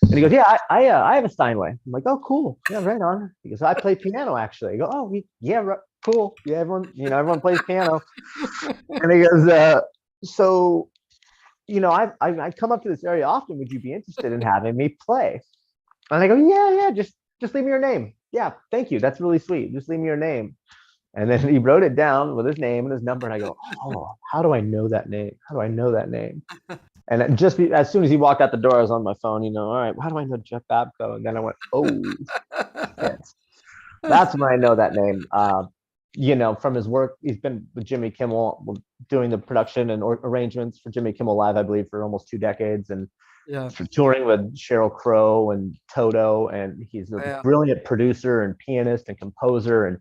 Speaker 4: And he goes, "Yeah, I have a Steinway." I'm like, "Oh, cool. Yeah, right on." He goes, "I play piano, actually." I go, "Oh, yeah, cool. Yeah, everyone plays piano." And he goes, "So, I come up to this area often. Would you be interested in having me play?" And I go, "Yeah, just leave me your name." "Yeah, thank you. That's really sweet. Just leave me your name." And then he wrote it down with his name and his number. And I go, "Oh, how do I know that name? How do I know that name?" And as soon as he walked out the door, I was on my phone, all right, how do I know Jeff Babco? And then I went, "Oh, shit." That's when I know that name. From his work, he's been with Jimmy Kimmel doing the production and arrangements for Jimmy Kimmel Live, I believe, for almost 2 decades. And
Speaker 3: Yeah.
Speaker 4: for touring with Sheryl Crow and Toto. And he's a brilliant producer and pianist and composer. And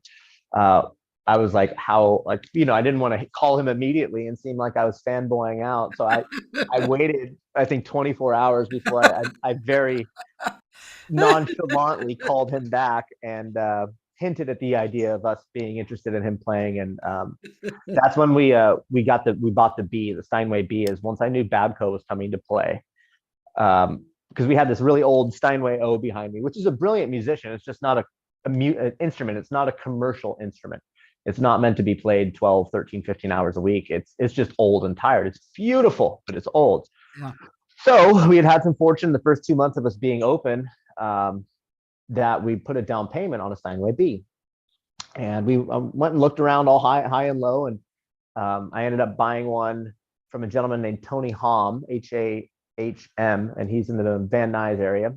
Speaker 4: I was like, I didn't want to call him immediately and seem like I was fanboying out. So I waited, I think, 24 hours before I very nonchalantly called him back and hinted at the idea of us being interested in him playing. And that's when we bought the B, the Steinway B, is once I knew Babco was coming to play. Because we had this really old Steinway O behind me, which is a brilliant musician. It's just not an instrument. It's not a commercial instrument. It's not meant to be played 12, 13, 15 hours a week. It's just old and tired. It's beautiful, but it's old.
Speaker 3: Yeah.
Speaker 4: So we had some fortune the first 2 months of us being open, that we put a down payment on a Steinway B. And we went and looked around all high and low. And I ended up buying one from a gentleman named Tony Hahm, H-A-H-M, and he's in the Van Nuys area.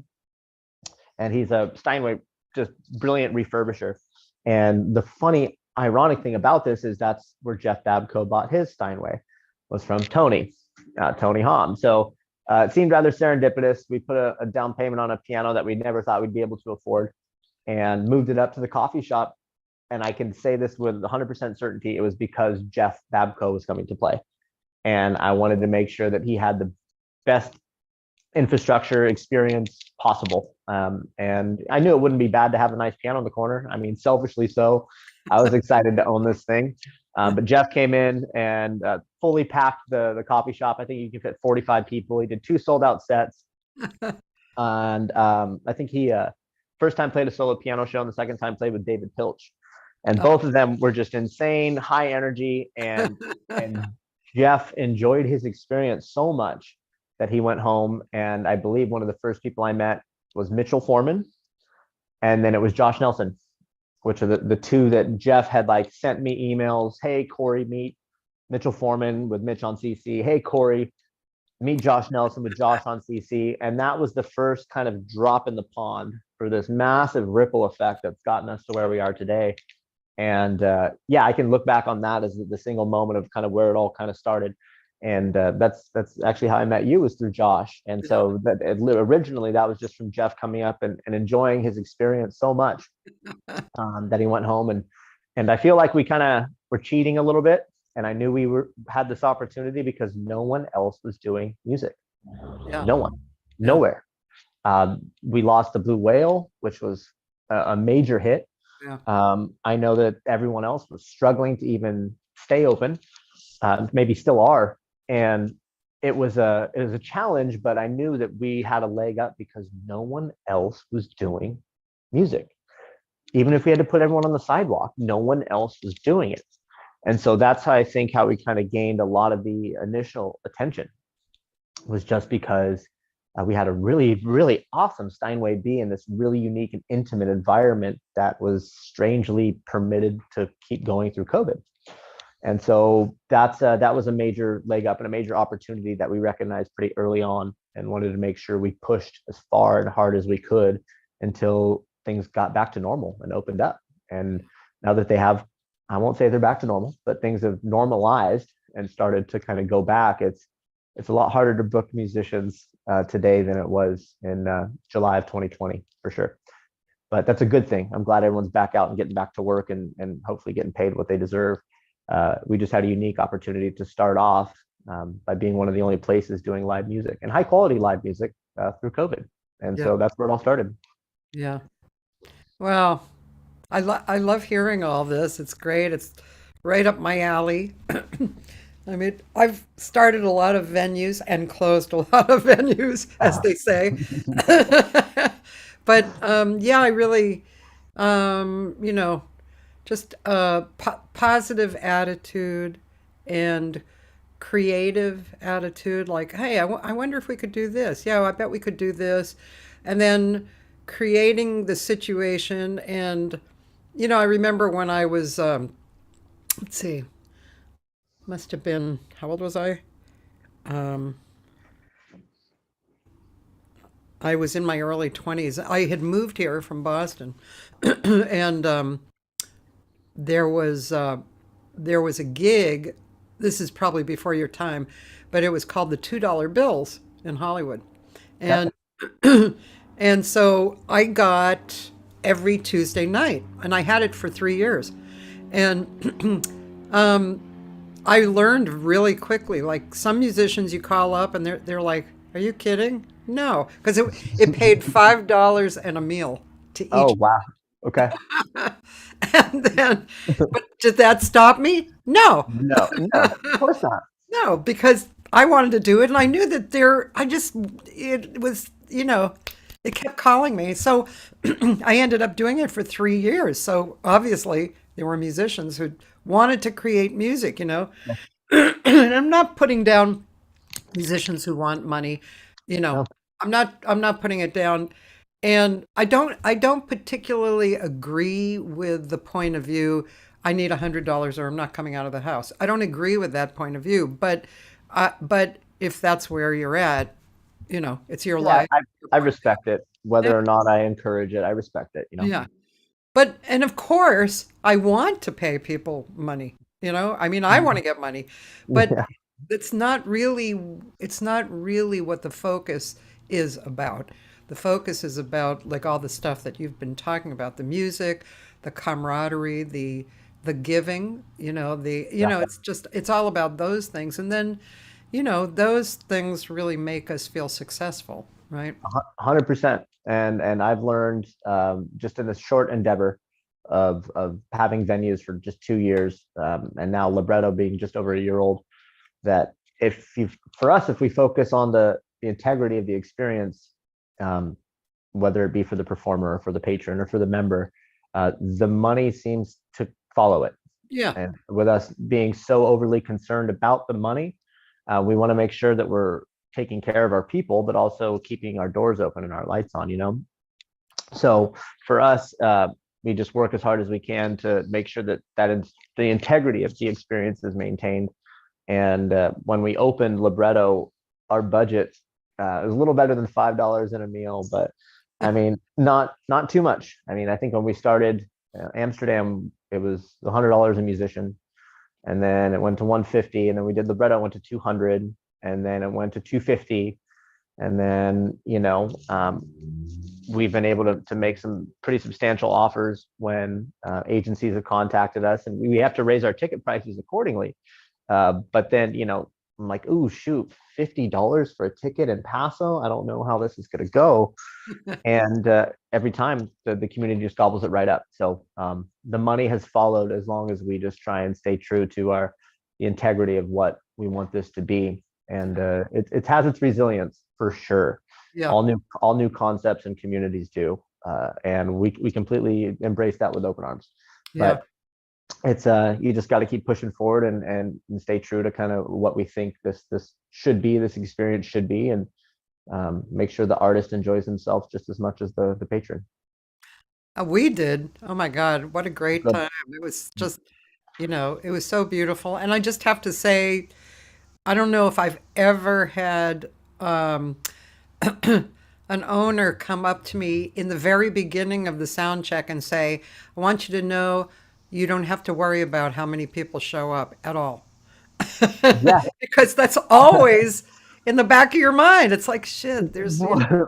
Speaker 4: And he's a Steinway, just brilliant refurbisher. And the funny, ironic thing about this is that's where Jeff Babco bought his Steinway, was from Tony Hahm. So it seemed rather serendipitous. We put a down payment on a piano that we never thought we'd be able to afford and moved it up to the coffee shop. And I can say this with 100% certainty, it was because Jeff Babco was coming to play. And I wanted to make sure that he had the best infrastructure experience possible. And I knew it wouldn't be bad to have a nice piano in the corner. I mean, selfishly so. I was excited to own this thing. But Jeff came in and fully packed the coffee shop. I think you can fit 45 people. He did 2 sold out sets. And I think he first time played a solo piano show and the second time played with David Pilch. And both of them were just insane, high energy. And Jeff enjoyed his experience so much that he went home. And I believe one of the first people I met was Mitchell Foreman. And then it was Josh Nelson, which are the 2 that Jeff had sent me emails. "Hey, Corey, meet Mitchell Foreman with Mitch on CC. Hey, Corey, meet Josh Nelson with Josh on CC." And that was the first kind of drop in the pond for this massive ripple effect that's gotten us to where we are today. And I can look back on that as the single moment of kind of where it all kind of started. And that's actually how I met you, was through Josh. And so originally that was just from Jeff coming up and enjoying his experience so much that he went home. And I feel like we kind of were cheating a little bit. And I knew we had this opportunity because no one else was doing music.
Speaker 3: Yeah.
Speaker 4: No one, nowhere. We lost the Blue Whale, which was a major hit.
Speaker 3: Yeah.
Speaker 4: I know that everyone else was struggling to even stay open, maybe still are. And it was a challenge, but I knew that we had a leg up because no one else was doing music. Even if we had to put everyone on the sidewalk, no one else was doing it. And so that's how we kind of gained a lot of the initial attention, was just because we had a really, really awesome Steinway B in this really unique and intimate environment that was strangely permitted to keep going through COVID. And so that was a major leg up and a major opportunity that we recognized pretty early on, and wanted to make sure we pushed as far and hard as we could until things got back to normal and opened up. And now that they have, I won't say they're back to normal, but things have normalized and started to kind of go back. It's a lot harder to book musicians today than it was in July of 2020, for sure. But that's a good thing. I'm glad everyone's back out and getting back to work and hopefully getting paid what they deserve. We just had a unique opportunity to start off by being one of the only places doing live music and high quality live music through COVID. And so that's where it all started.
Speaker 3: Yeah. Well, I love hearing all this. It's great. It's right up my alley. I mean, I've started a lot of venues and closed a lot of venues, as they say. But yeah, I really, you know, just a positive attitude and creative attitude. Like, hey, I wonder if we could do this. Yeah, I bet we could do this. And then creating the situation. And, I remember when I was, let's see, must have been, how old was I? Um, I was in my early 20s. I had moved here from Boston, and there was uh, there was a gig. This is probably before your time, but it was called the $2 Bills in Hollywood,
Speaker 4: Yep.
Speaker 3: and and so I got every Tuesday night, and I had it for 3 years, and I learned really quickly. Like some musicians, you call up and they're like, "Are you kidding?" No, because it paid $5 and a meal to
Speaker 4: Oh,
Speaker 3: each.
Speaker 4: wow. Okay.
Speaker 3: And then, but did that stop me? No,
Speaker 4: No, no, of course not.
Speaker 3: no, because I wanted to do it, and I knew that it was, it kept calling me. So I ended up doing it for 3 years. So obviously, there were musicians who wanted to create music. And I'm not putting down musicians who want money. You know,
Speaker 4: No.
Speaker 3: I'm not putting it down. And I don't particularly agree with the point of view, I need $100 or I'm not coming out of the house. I don't agree with that point of view, but if that's where you're at, it's your
Speaker 4: Yeah,
Speaker 3: life.
Speaker 4: I respect it.
Speaker 3: Yeah.
Speaker 4: Whether or not I encourage it, I respect it, you know?
Speaker 3: Yeah. And of course, I want to pay people money. I mean, I want to get money, but
Speaker 4: Yeah.
Speaker 3: it's not really what the focus is about. The focus is about like all the stuff that you've been talking about, the music, the camaraderie, the giving,
Speaker 4: Yeah.
Speaker 3: it's all about those things. And then, those things really make us feel successful, right?
Speaker 4: 100%. And I've learned just in this short endeavor of having venues for just 2 years, and now Libretto being just over a year old, that for us, if we focus on the integrity of the experience, um, whether it be for the performer or for the patron or for the member, the money seems to follow it.
Speaker 3: Yeah.
Speaker 4: And with us being so overly concerned about the money, we want to make sure that we're taking care of our people, but also keeping our doors open and our lights on. So for us, we just work as hard as we can to make sure that is the integrity of the experience is maintained. And when we opened Libretto, our budget was a little better than $5 in a meal, but I mean, not too much. I mean, I think when we started Amsterdam, it was $100 a musician, and then it went to 150, and then we did Libretto, went to 200, and then it went to 250, and then we've been able to make some pretty substantial offers when agencies have contacted us, and we have to raise our ticket prices accordingly. But then, I'm like, ooh, shoot, $50 for a ticket in Paso. I don't know how this is going to go. And every time the community just gobbles it right up. So the money has followed as long as we just try and stay true to the integrity of what we want this to be. And it has its resilience for sure.
Speaker 3: Yeah.
Speaker 4: All new concepts and communities do. And we completely embrace that with open arms.
Speaker 3: Yeah.
Speaker 4: But it's you just got to keep pushing forward and stay true to kind of what we think this experience should be, and make sure the artist enjoys himself just as much as the patron.
Speaker 3: We did. Oh my God, what a great
Speaker 4: Good.
Speaker 3: time. It was just, it was so beautiful. And I just have to say, I don't know if I've ever had an owner come up to me in the very beginning of the sound check and say, I want you to know you don't have to worry about how many people show up at all.
Speaker 4: Yeah.
Speaker 3: Because that's always in the back of your mind. It's like, shit, there's many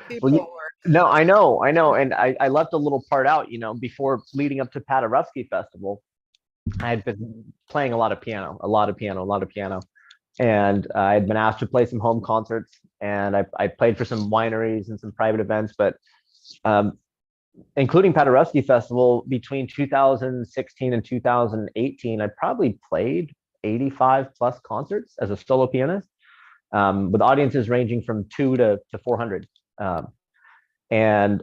Speaker 3: people.
Speaker 4: Well, no, I know, and I left a little part out. Before leading up to Paderewski Festival, I had been playing a lot of piano, and I had been asked to play some home concerts, and I played for some wineries and some private events. But including Paderewski Festival, between 2016 and 2018, I probably played 85 plus concerts as a solo pianist, with audiences ranging from 2 to 400. And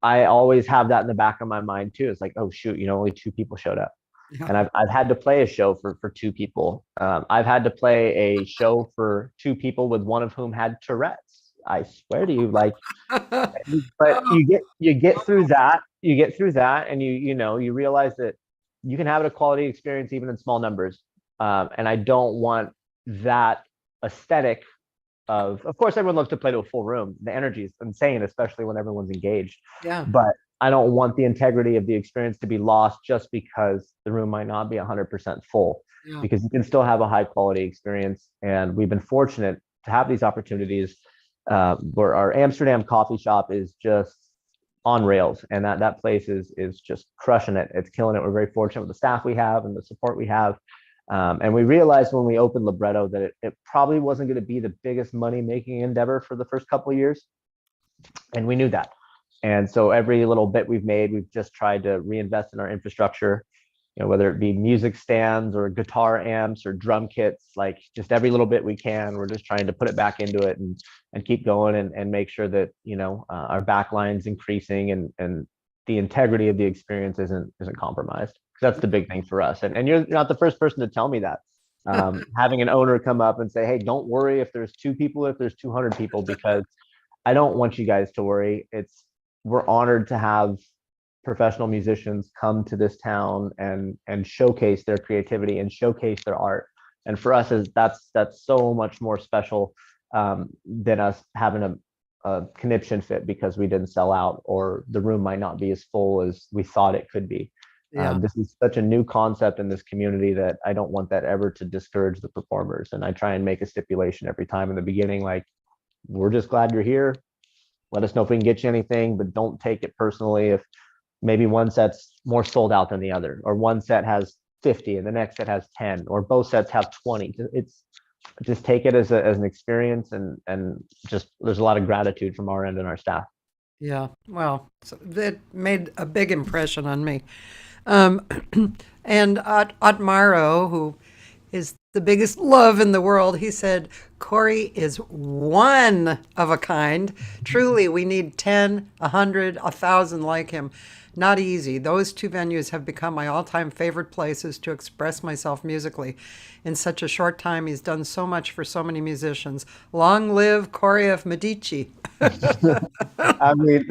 Speaker 4: I always have that in the back of my mind too. It's like, oh shoot, only 2 people showed up.
Speaker 3: Yeah.
Speaker 4: And I've had to play a show for 2 people. I've had to play a show for 2 people with one of whom had Tourette's. I swear to you, like, but you get through that, and you realize that you can have a quality experience even in small numbers. And I don't want that aesthetic of course everyone loves to play to a full room. The energy is insane, especially when everyone's engaged.
Speaker 3: Yeah.
Speaker 4: But I don't want the integrity of the experience to be lost just because the room might not be 100% full.
Speaker 3: Yeah.
Speaker 4: Because you can still have a high quality experience. And we've been fortunate to have these opportunities, where our Amsterdam coffee shop is just on rails, and that place is just crushing it. It's killing it. We're very fortunate with the staff we have and the support we have. And we realized when we opened Libretto that it probably wasn't going to be the biggest money making endeavor for the first couple of years. And we knew that. And so every little bit we've made, we've just tried to reinvest in our infrastructure, whether it be music stands or guitar amps or drum kits, like just every little bit we can. We're just trying to put it back into it and keep going and make sure that, our backline's increasing and the integrity of the experience isn't compromised. That's the big thing for us. And you're not the first person to tell me that. Having an owner come up and say, hey, don't worry if there's 2 people, if there's 200 people, because I don't want you guys to worry. We're honored to have professional musicians come to this town and showcase their creativity and showcase their art. And for us, that's so much more special than us having a conniption fit because we didn't sell out or the room might not be as full as we thought it could be.
Speaker 3: Yeah.
Speaker 4: This is such a new concept in this community that I don't want that ever to discourage the performers. And I try and make a stipulation every time in the beginning, like, we're just glad you're here. Let us know if we can get you anything, but don't take it personally if maybe one set's more sold out than the other, or one set has 50 and the next set has 10, or both sets have 20. It's just take it as an experience, and just there's a lot of gratitude from our end and our staff.
Speaker 3: Yeah. Well, so that made a big impression on me. And Otmaro, who is the biggest love in the world, he said, Corey is one of a kind. Truly, we need 10, 100, 1,000 like him. Not easy. Those 2 venues have become my all-time favorite places to express myself musically. In such a short time, he's done so much for so many musicians. Long live Corey of Medici.
Speaker 4: I mean,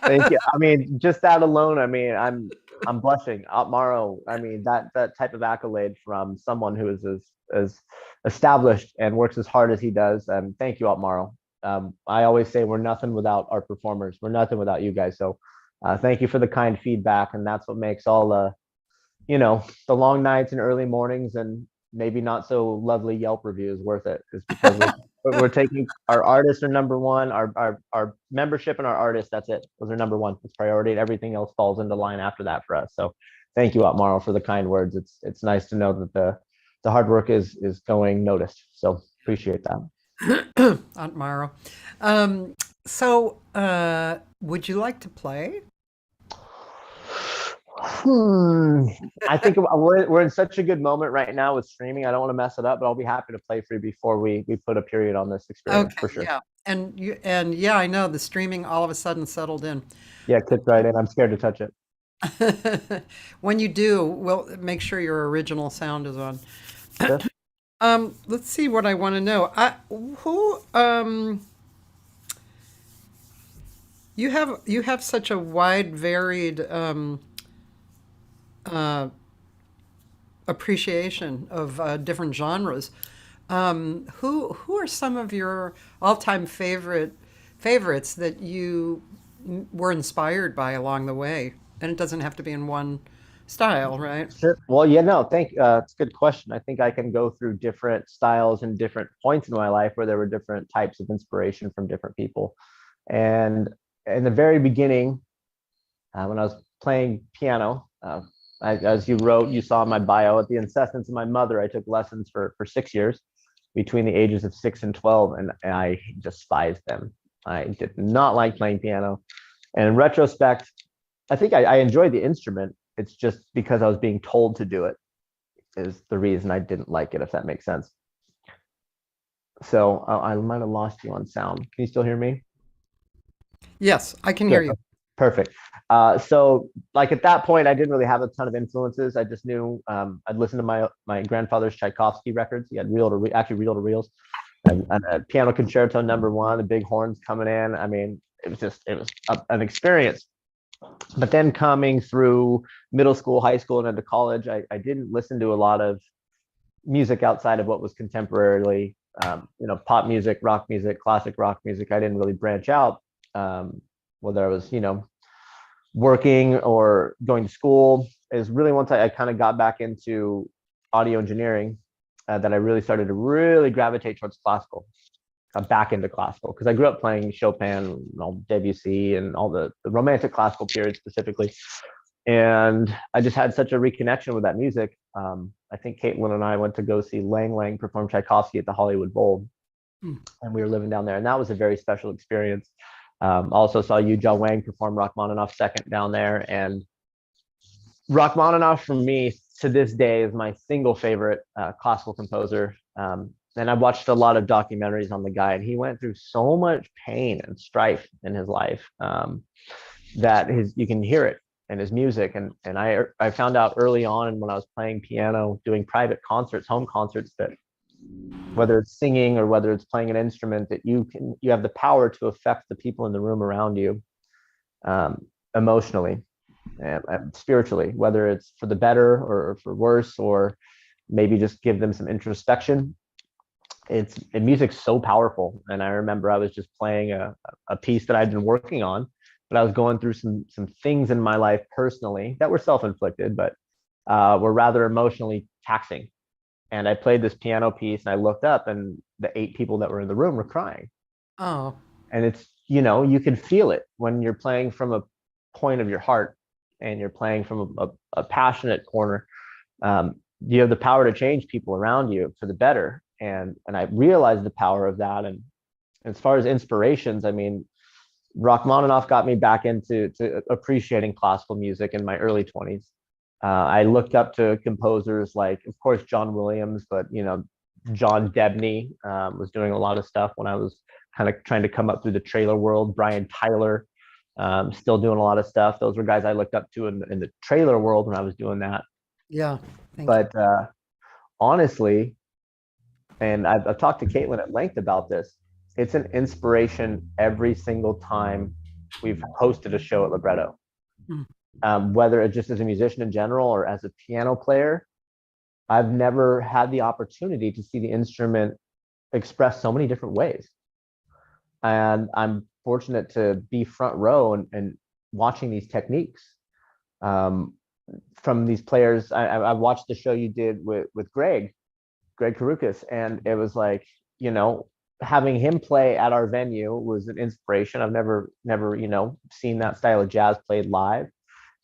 Speaker 4: thank you. I mean, just that alone, I mean, I'm blushing. Otmaro, I mean, that type of accolade from someone who is as established and works as hard as he does. Thank you, Otmaro. I always say we're nothing without our performers. We're nothing without you guys. So thank you for the kind feedback. And that's what makes all the long nights and early mornings and maybe not so lovely Yelp reviews worth it, is because we're taking our artists are number one, our membership and our artists, that's it. Those are number one. It's priority, and everything else falls into line after that for us. So thank you, Otmaro, for the kind words. It's nice to know that the hard work is going noticed. So appreciate that.
Speaker 3: Otmaro. Would you like to play?
Speaker 4: I think we're in such a good moment right now with streaming. I don't want to mess it up, but I'll be happy to play for you before we put a period on this experience, for sure.
Speaker 3: Yeah. And yeah, I know the streaming all of a sudden settled in.
Speaker 4: Yeah, click right in. I'm scared to touch it.
Speaker 3: When you do, we'll make sure your original sound is on.
Speaker 4: Sure.
Speaker 3: Let's see what I want to know. You have such a wide, varied appreciation of different genres. Who are some of your all-time favorites that you were inspired by along the way? And it doesn't have to be in one style, right?
Speaker 4: Sure. Well, yeah, no, it's a good question. I think I can go through different styles and different points in my life where there were different types of inspiration from different people. And in the very beginning, when I was playing piano, as you saw in my bio, at the insistence of my mother, I took lessons for 6 years between the ages of 6 and 12, and I despised them. I did not like playing piano. And in retrospect, I think I enjoyed the instrument. It's just because I was being told to do it is the reason I didn't like it, if that makes sense. So I might have lost you on sound. Can you still hear me?
Speaker 3: Yes, I can hear you.
Speaker 4: Perfect. So like at that point, I didn't really have a ton of influences. I just knew I'd listened to my grandfather's Tchaikovsky records. He had actually reel to reels, and a piano concerto #1, the big horns coming in. I mean, it was an experience. But then coming through middle school, high school, and into college, I didn't listen to a lot of music outside of what was contemporarily, pop music, rock music, classic rock music. I didn't really branch out, whether I was, working or going to school. Is really once I kind of got back into audio engineering that I really started to really gravitate towards classical, back into classical, because I grew up playing Chopin, Debussy, and all the romantic classical period specifically. And I just had such a reconnection with that music. I think Caitlin and I went to go see Lang Lang perform Tchaikovsky at the Hollywood Bowl, and we were living down there, and that was a very special experience. Also saw Yu Jia Wang perform Rachmaninoff second down there, and Rachmaninoff for me to this day is my single favorite classical composer. And I've watched a lot of documentaries on the guy, and he went through so much pain and strife in his life that you can hear it in his music. And I found out early on when I was playing piano, doing private concerts, home concerts, that whether it's singing or whether it's playing an instrument, that you have the power to affect the people in the room around you emotionally and spiritually, whether it's for the better or for worse, or maybe just give them some introspection. Music's so powerful. And I remember I was just playing a piece that I'd been working on, but I was going through some things in my life personally that were self-inflicted, but were rather emotionally taxing. And I played this piano piece, and I looked up, and the 8 people that were in the room were crying.
Speaker 3: Oh.
Speaker 4: And it's, you can feel it when you're playing from a point of your heart and you're playing from a passionate corner. You have the power to change people around you for the better. And I realized the power of that. And as far as inspirations, I mean, Rachmaninoff got me back into appreciating classical music in my early 20s. I looked up to composers like, of course, John Williams, but John Debney was doing a lot of stuff when I was kind of trying to come up through the trailer world. Brian Tyler, still doing a lot of stuff. Those were guys I looked up to in the trailer world when I was doing that.
Speaker 3: Yeah.
Speaker 4: But honestly, and I've talked to Caitlin at length about this, it's an inspiration every single time we've hosted a show at Libretto. Whether it's just as a musician in general or as a piano player, I've never had the opportunity to see the instrument expressed so many different ways. And I'm fortunate to be front row and watching these techniques from these players. I watched the show you did with Greg Karukas, and it was like, having him play at our venue was an inspiration. I've never seen that style of jazz played live.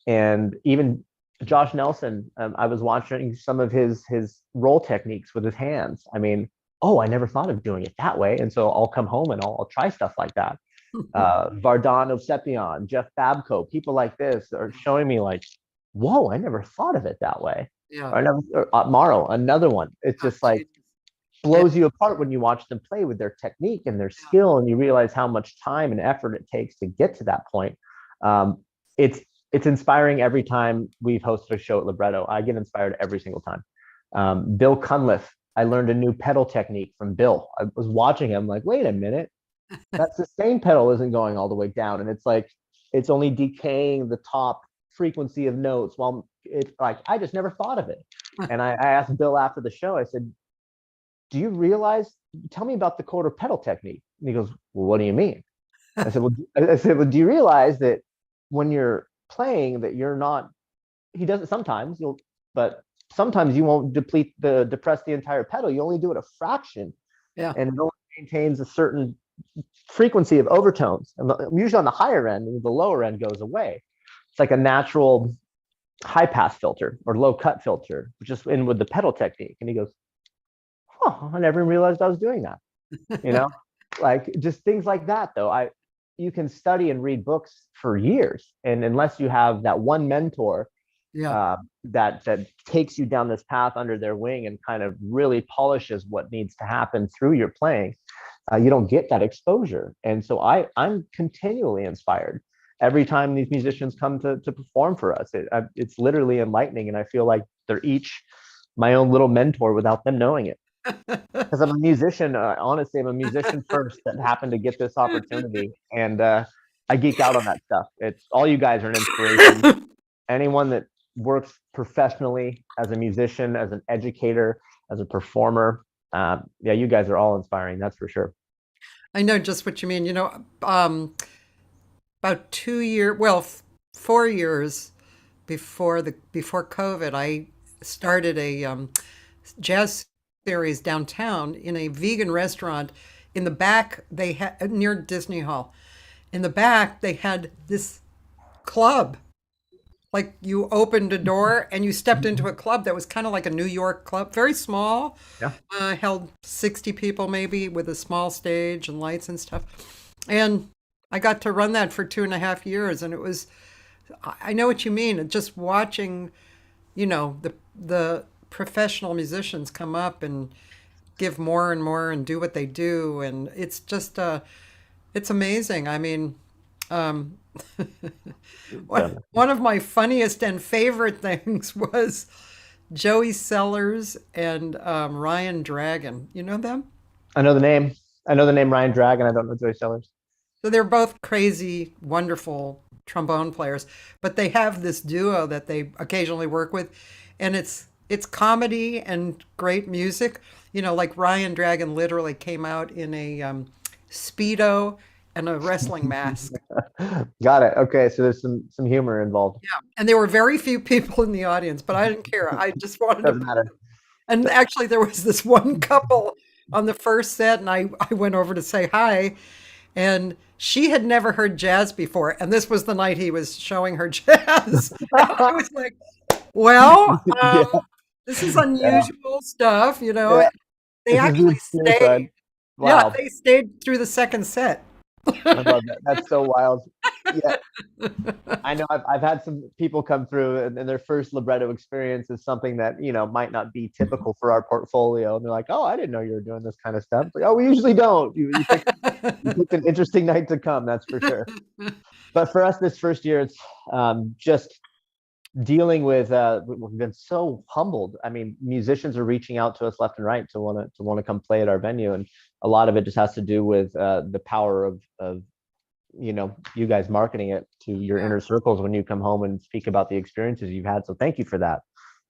Speaker 4: And even Josh Nelson, I was watching some of his roll techniques with his hands. I mean, I never thought of doing it that way. And so I'll come home and I'll try stuff like that. Vardan Ovsepian, Jeff Babco, people like this are showing me like, whoa, I never thought of it that way.
Speaker 3: Yeah.
Speaker 4: Or Morrow, another one. It's just like blows you apart when you watch them play with their technique and their skill, and you realize how much time and effort it takes to get to that point. It's inspiring every time we've hosted a show at Libretto. I get inspired every single time. Bill Cunliffe, I learned a new pedal technique from Bill. I was watching him like, wait a minute, that sustain pedal isn't going all the way down. And it's like, it's only decaying the top frequency of notes. While it's like, I just never thought of it. And I asked Bill after the show, I said, do you realize, tell me about the quarter pedal technique. And he goes, well, what do you mean? I said, well, do you realize that when you're playing that you're not, he does it sometimes, but sometimes you won't depress the entire pedal. You only do it a fraction.
Speaker 3: Yeah.
Speaker 4: And it only maintains a certain frequency of overtones. And usually on the higher end, and the lower end goes away. It's like a natural high pass filter or low cut filter, just in with the pedal technique. And he goes, I never realized I was doing that. Like just things like that though. you can study and read books for years, and unless you have that one mentor
Speaker 3: Yeah.
Speaker 4: that takes you down this path under their wing and kind of really polishes what needs to happen through your playing, you don't get that exposure. And so I'm continually inspired every time these musicians come to perform for us. It's literally enlightening, and I feel like they're each my own little mentor without them knowing it. Because I'm a musician, honestly, I'm a musician first that happened to get this opportunity, and I geek out on that stuff. It's all you guys are an inspiration. Anyone that works professionally as a musician, as an educator, as a performer, yeah, you guys are all inspiring. That's for sure.
Speaker 3: I know just what you mean. About 2 years, well, 4 years before COVID, I started a jazz series downtown in a vegan restaurant. In the back, they had near Disney Hall. In the back, they had this club. Like you opened a door and you stepped into a club that was kind of like a New York club, very small,
Speaker 4: Yeah.
Speaker 3: held 60 people maybe with a small stage and lights and stuff. And I got to run that for 2.5 years, and it was, I know what you mean. Just watching, the professional musicians come up and give more and more and do what they do, and it's just it's amazing. I mean, um, one of my funniest and favorite things was Joey Sellers and Ryan Dragon. You know them?
Speaker 4: I know the name. I know the name Ryan Dragon. I don't know Joey Sellers.
Speaker 3: So they're both crazy, wonderful trombone players, but they have this duo that they occasionally work with, and it's comedy and great music. Like Ryan Dragon literally came out in a speedo and a wrestling mask.
Speaker 4: Got it. Okay, so there's some humor involved.
Speaker 3: Yeah, and there were very few people in the audience, but I didn't care. I just wanted
Speaker 4: Doesn't
Speaker 3: to.
Speaker 4: matter.
Speaker 3: And actually, there was this one couple on the first set, and I went over to say hi, and she had never heard jazz before, and this was the night he was showing her jazz. And I was like, well,
Speaker 4: Yeah,
Speaker 3: this is
Speaker 4: yeah,
Speaker 3: unusual stuff,
Speaker 4: yeah.
Speaker 3: They
Speaker 4: This is the
Speaker 3: actually
Speaker 4: obscure side.
Speaker 3: stayed. Yeah,
Speaker 4: Wow,
Speaker 3: they stayed through the second set.
Speaker 4: I love that. That's so wild. Yeah, I know I've had some people come through and their first libretto experience is something that, might not be typical for our portfolio. And they're like, oh, I didn't know you were doing this kind of stuff. Like, oh, we usually don't. You picked an interesting night to come, that's for sure. But for us this first year, it's just dealing with we've been so humbled. I mean, musicians are reaching out to us left and right to want to come play at our venue, and a lot of it just has to do with the power of you guys marketing it to your
Speaker 3: Yeah.
Speaker 4: inner circles when you come home and speak about the experiences you've had. So thank you for that.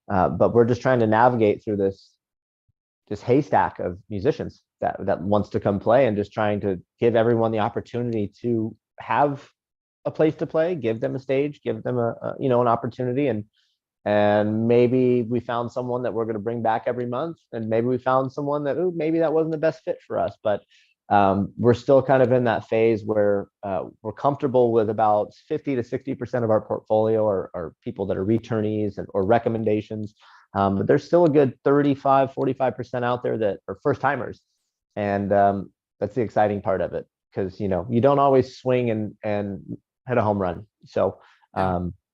Speaker 4: But we're just trying to navigate through this haystack of musicians that wants to come play, and just trying to give everyone the opportunity to have a place to play, give them a stage, give them an opportunity, and maybe we found someone that we're going to bring back every month, and maybe we found someone that maybe that wasn't the best fit for us, but we're still kind of in that phase where we're comfortable with about 50 to 60% of our portfolio are people that are returnees or recommendations, but there's still a good 35-45% out there that are first timers, and that's the exciting part of it, because you don't always swing and hit a home run. So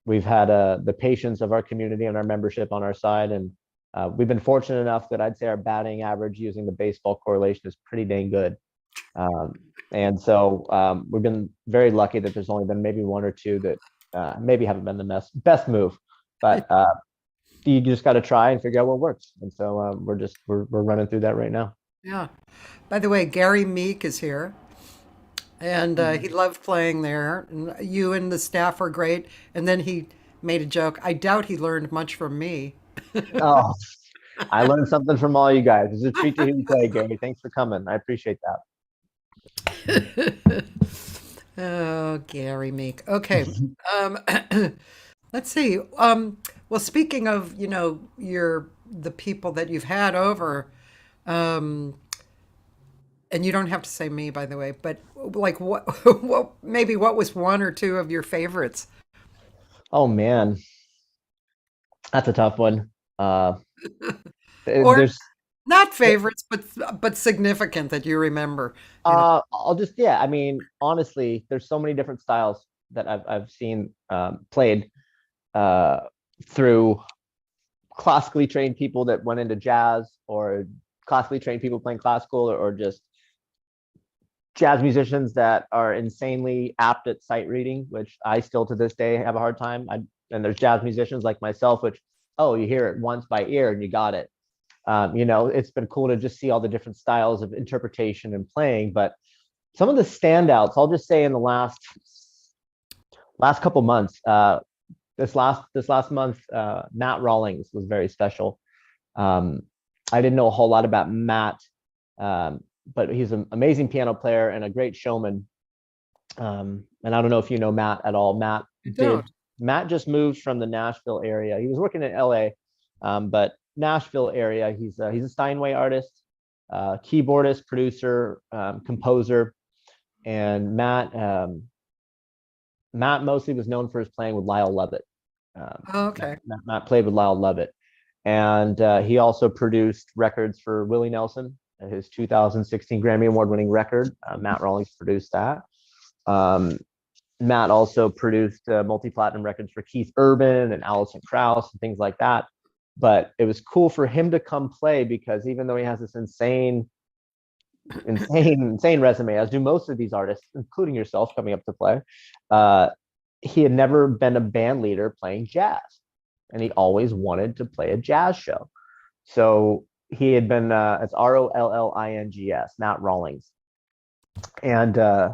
Speaker 4: we've had the patience of our community and our membership on our side, and we've been fortunate enough that I'd say our batting average using the baseball correlation is pretty dang good. And so we've been very lucky that there's only been maybe one or two that maybe haven't been the best move, but you just got to try and figure out what works. And so we're running through that right now.
Speaker 3: Yeah. By the way, Gary Meek is here, and he loved playing there. And you and the staff were great. And then he made a joke. I doubt he learned much from me.
Speaker 4: Oh, I learned something from all you guys. It's a treat to hear you play, Gary. Thanks for coming. I appreciate that.
Speaker 3: Oh, Gary Meek. Okay. Um, let's see. Well, speaking of, the people that you've had over, um, and you don't have to say me, by the way, but like what, what was one or two of your favorites?
Speaker 4: Oh man, that's a tough one.
Speaker 3: Or
Speaker 4: There's
Speaker 3: Not favorites, but significant that you remember.
Speaker 4: I'll just, yeah, I mean, honestly, there's so many different styles that I've seen played uh, through classically trained people that went into jazz, or classically trained people playing classical, or just jazz musicians that are insanely apt at sight reading, which I still to this day have a hard time. And there's jazz musicians like myself, which, oh, you hear it once by ear and you got it. It's been cool to just see all the different styles of interpretation and playing. But some of the standouts, I'll just say in the last couple months, this last month, Matt Rawlings was very special. I didn't know a whole lot about Matt, but he's an amazing piano player and a great showman. And I don't know if you know Matt at all. Matt just moved from the Nashville area. He was working in LA, but Nashville area. He's a Steinway artist, keyboardist, producer, composer, and Matt mostly was known for his playing with Lyle Lovett.
Speaker 3: Okay.
Speaker 4: Matt played with Lyle Lovett, and he also produced records for Willie Nelson, his 2016 Grammy Award-winning record. Matt Rawlings produced that. Matt also produced multi-platinum records for Keith Urban and Alison Krauss and things like that. But it was cool for him to come play, because even though he has this insane resume, as do most of these artists, including yourself coming up to play, he had never been a band leader playing jazz, and he always wanted to play a jazz show. So he had been, it's Rollings, Matt Rawlings. And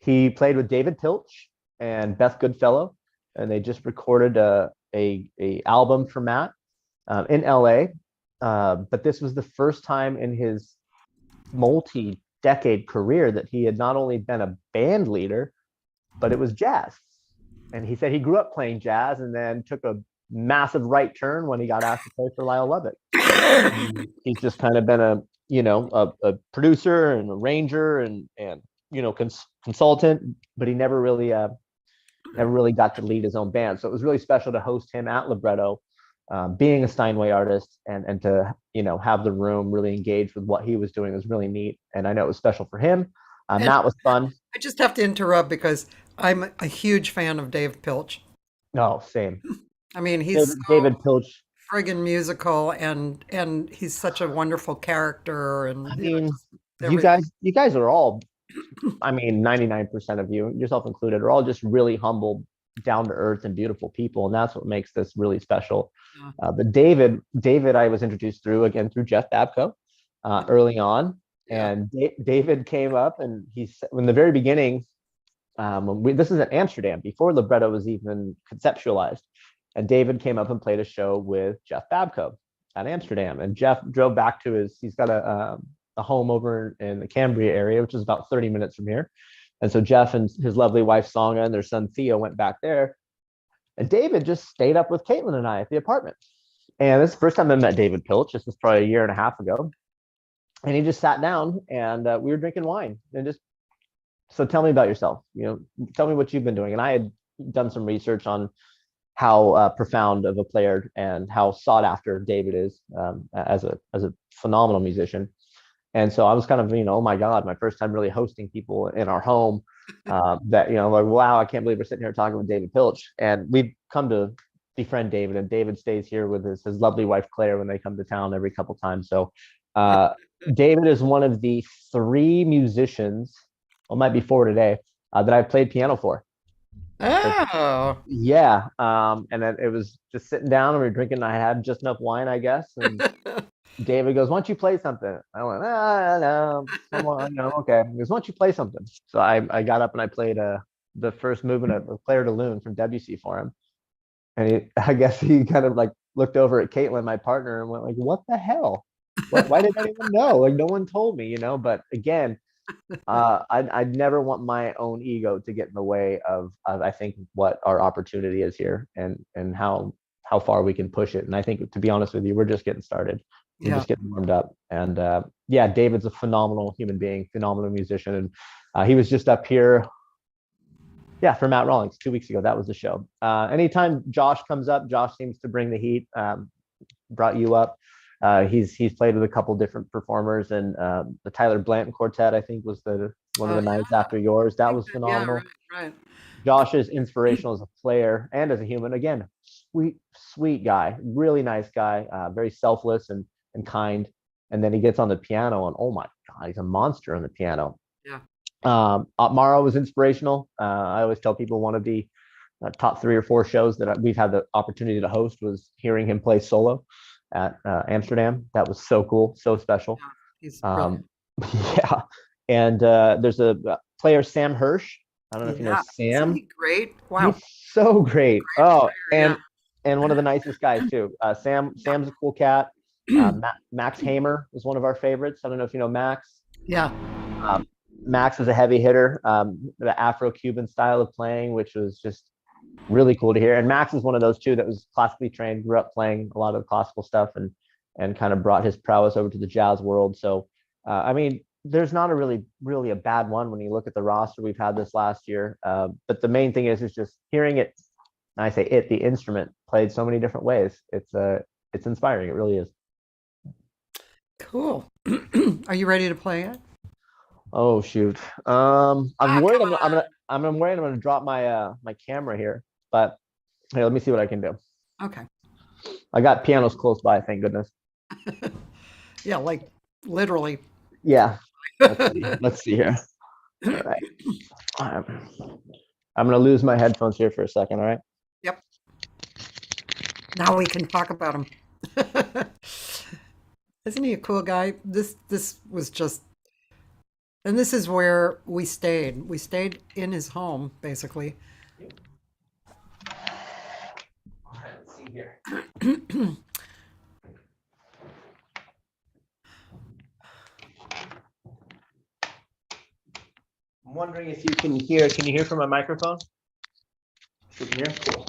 Speaker 4: he played with David Pilch and Beth Goodfellow, and they just recorded a album for Matt in LA. But this was the first time in his multi-decade career that he had not only been a band leader, but it was jazz. And he said he grew up playing jazz and then took a massive right turn when he got asked to play for Lyle Lovett. He's just kind of been a producer and arranger and consultant, but he never really got to lead his own band. So it was really special to host him at Libretto, being a Steinway artist, and to have the room really engaged with what he was doing was really neat. And I know it was special for him. That was fun.
Speaker 3: I just have to interrupt because I'm a huge fan of Dave Pilch.
Speaker 4: No, same.
Speaker 3: I mean, he's
Speaker 4: David Pilch.
Speaker 3: friggin' musical, and he's such a wonderful character. And
Speaker 4: I mean, you guys are all, I mean, 99% of you, yourself included, are all just really humble, down to earth, and beautiful people, and that's what makes this really special. But David, I was introduced through Jeff Babko early on, and David came up, and he's in the very beginning. This is at Amsterdam before Libretto was even conceptualized, and David came up and played a show with Jeff Babko at Amsterdam, and Jeff drove back to he's got a home over in the Cambria area, which is about 30 minutes from here. And so Jeff and his lovely wife Songa and their son Theo went back there, and David just stayed up with Caitlin and I at the apartment. And this is the first time I met David Pilch. This was probably a year and a half ago, and he just sat down and we were drinking wine and just, so tell me about yourself. Tell me what you've been doing. And I had done some research on how profound of a player and how sought after David is as a phenomenal musician. And so I was kind of, oh my God, my first time really hosting people in our home, that, like, wow, I can't believe we're sitting here talking with David Pilch. And we've come to befriend David, and David stays here with his lovely wife, Claire, when they come to town every couple times. So David is one of the 3 musicians, well, might be 4 today, that I've played piano for.
Speaker 3: Oh.
Speaker 4: Yeah. And then it was just sitting down and we were drinking. I had just enough wine, I guess. And David goes, "Why don't you play something?" I went, no, okay. He goes, "Why don't you play something?" So I got up and I played the first movement of Claire de Lune from Debussy for him. And I guess he kind of like looked over at Caitlin, my partner, and went like, "What the hell? Why did I even know? Like, no one told me, But again, I'd never want my own ego to get in the way of I think what our opportunity is here, and how far we can push it. And I think, to be honest with you, we're just getting started. We're just getting warmed up. And David's a phenomenal human being, phenomenal musician. And he was just up here, for Matt Rawlings 2 weeks ago. That was the show. Anytime Josh comes up, Josh seems to bring the heat. Brought you up. He's played with a couple different performers, and the Tyler Blanton Quartet, I think, was the one of
Speaker 3: Oh,
Speaker 4: the nights after yours. That was
Speaker 3: yeah,
Speaker 4: phenomenal.
Speaker 3: right.
Speaker 4: Josh is inspirational as a player and as a human. Again, sweet guy, really nice guy, very selfless and kind. And then he gets on the piano, and oh my God, he's a monster on the piano.
Speaker 3: Yeah.
Speaker 4: Mara was inspirational. I always tell people one of the top 3 or 4 shows that we've had the opportunity to host was hearing him play solo at Amsterdam. That was so cool, so special.
Speaker 3: He's brilliant.
Speaker 4: Yeah. And there's a player, Sam Hirsch. I don't know if you know
Speaker 3: Isn't
Speaker 4: Sam.
Speaker 3: he great? Wow.
Speaker 4: He's so great. Oh,
Speaker 3: player,
Speaker 4: and one of the nicest guys too. Sam's a cool cat. Max Hamer was one of our favorites. I don't know if you know Max.
Speaker 3: Yeah.
Speaker 4: Max is a heavy hitter, the Afro-Cuban style of playing, which was just really cool to hear. And Max is one of those too that was classically trained, grew up playing a lot of classical stuff, and kind of brought his prowess over to the jazz world. So, I mean, there's not a really a bad one when you look at the roster we've had this last year. But the main thing is just hearing it. And I say it, the instrument played so many different ways. It's inspiring. It really is.
Speaker 3: Cool. Are you ready to play it?
Speaker 4: Oh shoot. I'm worried.
Speaker 3: Come
Speaker 4: I'm worried. I'm gonna drop my my camera here. But hey, let me see what I can do.
Speaker 3: Okay.
Speaker 4: I got pianos close by. Thank goodness.
Speaker 3: Yeah, like literally.
Speaker 4: Yeah. Let's see here. All right. I'm gonna lose my headphones here for a second. All right.
Speaker 3: Yep. Now we can talk about him. Isn't he a cool guy? This was just, and this is where we stayed. We stayed in his home, basically.
Speaker 4: Let's see here. I'm wondering if you can hear. Can you hear from my microphone? You can hear? Cool.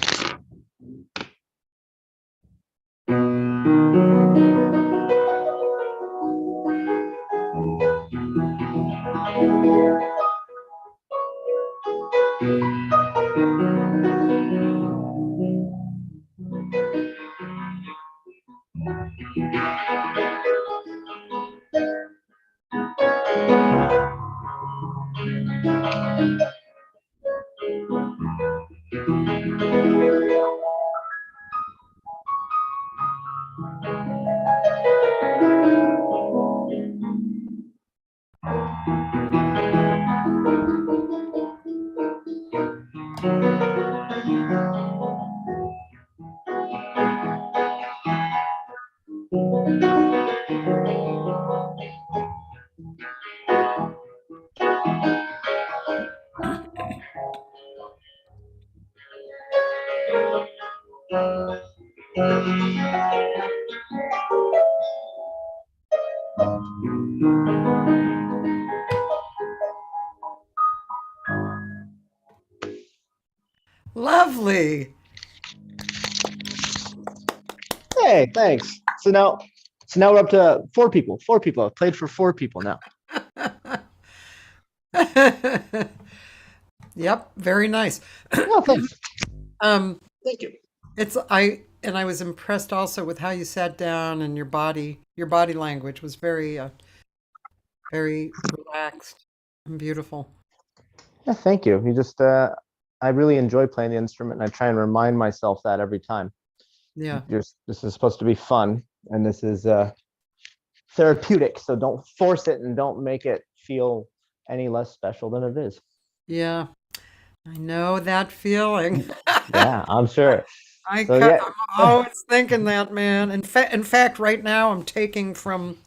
Speaker 3: Lovely.
Speaker 4: Hey, thanks. So now we're up to 4 people. 4 people. I've played for 4 people now.
Speaker 3: Yep, very nice.
Speaker 4: Oh, thanks.
Speaker 3: Thank you. I was impressed also with how you sat down and your body language was very very relaxed and beautiful.
Speaker 4: Yeah, thank you. You just I really enjoy playing the instrument, and I try and remind myself that every time.
Speaker 3: Yeah.
Speaker 4: This is supposed to be fun, and this is therapeutic. So don't force it, and don't make it feel any less special than it is.
Speaker 3: Yeah. I know that feeling.
Speaker 4: Yeah, I'm sure.
Speaker 3: I'm
Speaker 4: Yeah.
Speaker 3: always thinking that, man. In fact, right now I'm taking from.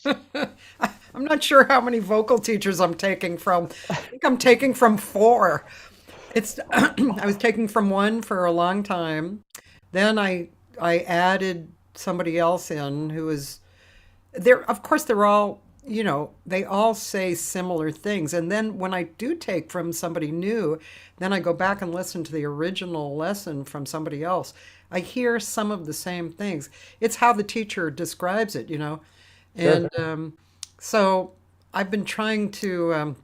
Speaker 3: I'm not sure how many vocal teachers I'm taking from. I think I'm taking from 4. It's I was taking from one for a long time. Then I added somebody else in who is there. Of course, they're all, they all say similar things. And then when I do take from somebody new, then I go back and listen to the original lesson from somebody else. I hear some of the same things. It's how the teacher describes it.
Speaker 4: Sure.
Speaker 3: And so I've been trying to.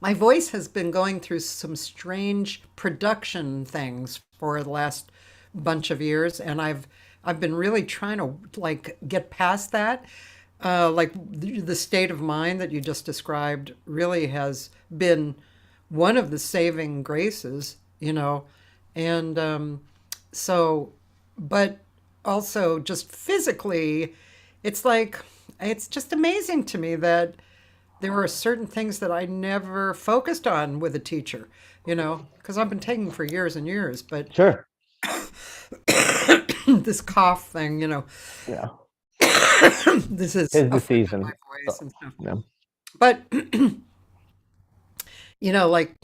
Speaker 3: My voice has been going through some strange production things for the last bunch of years, and I've been really trying to like get past that. Like the state of mind that you just described really has been one of the saving graces, and so, but also just physically, it's like, it's just amazing to me that there are certain things that I never focused on with a teacher, because I've been taking for years and years, but
Speaker 4: Sure.
Speaker 3: this cough thing,
Speaker 4: Yeah.
Speaker 3: this is
Speaker 4: Tis the
Speaker 3: affecting my
Speaker 4: season.
Speaker 3: voice and stuff.
Speaker 4: Yeah.
Speaker 3: But, like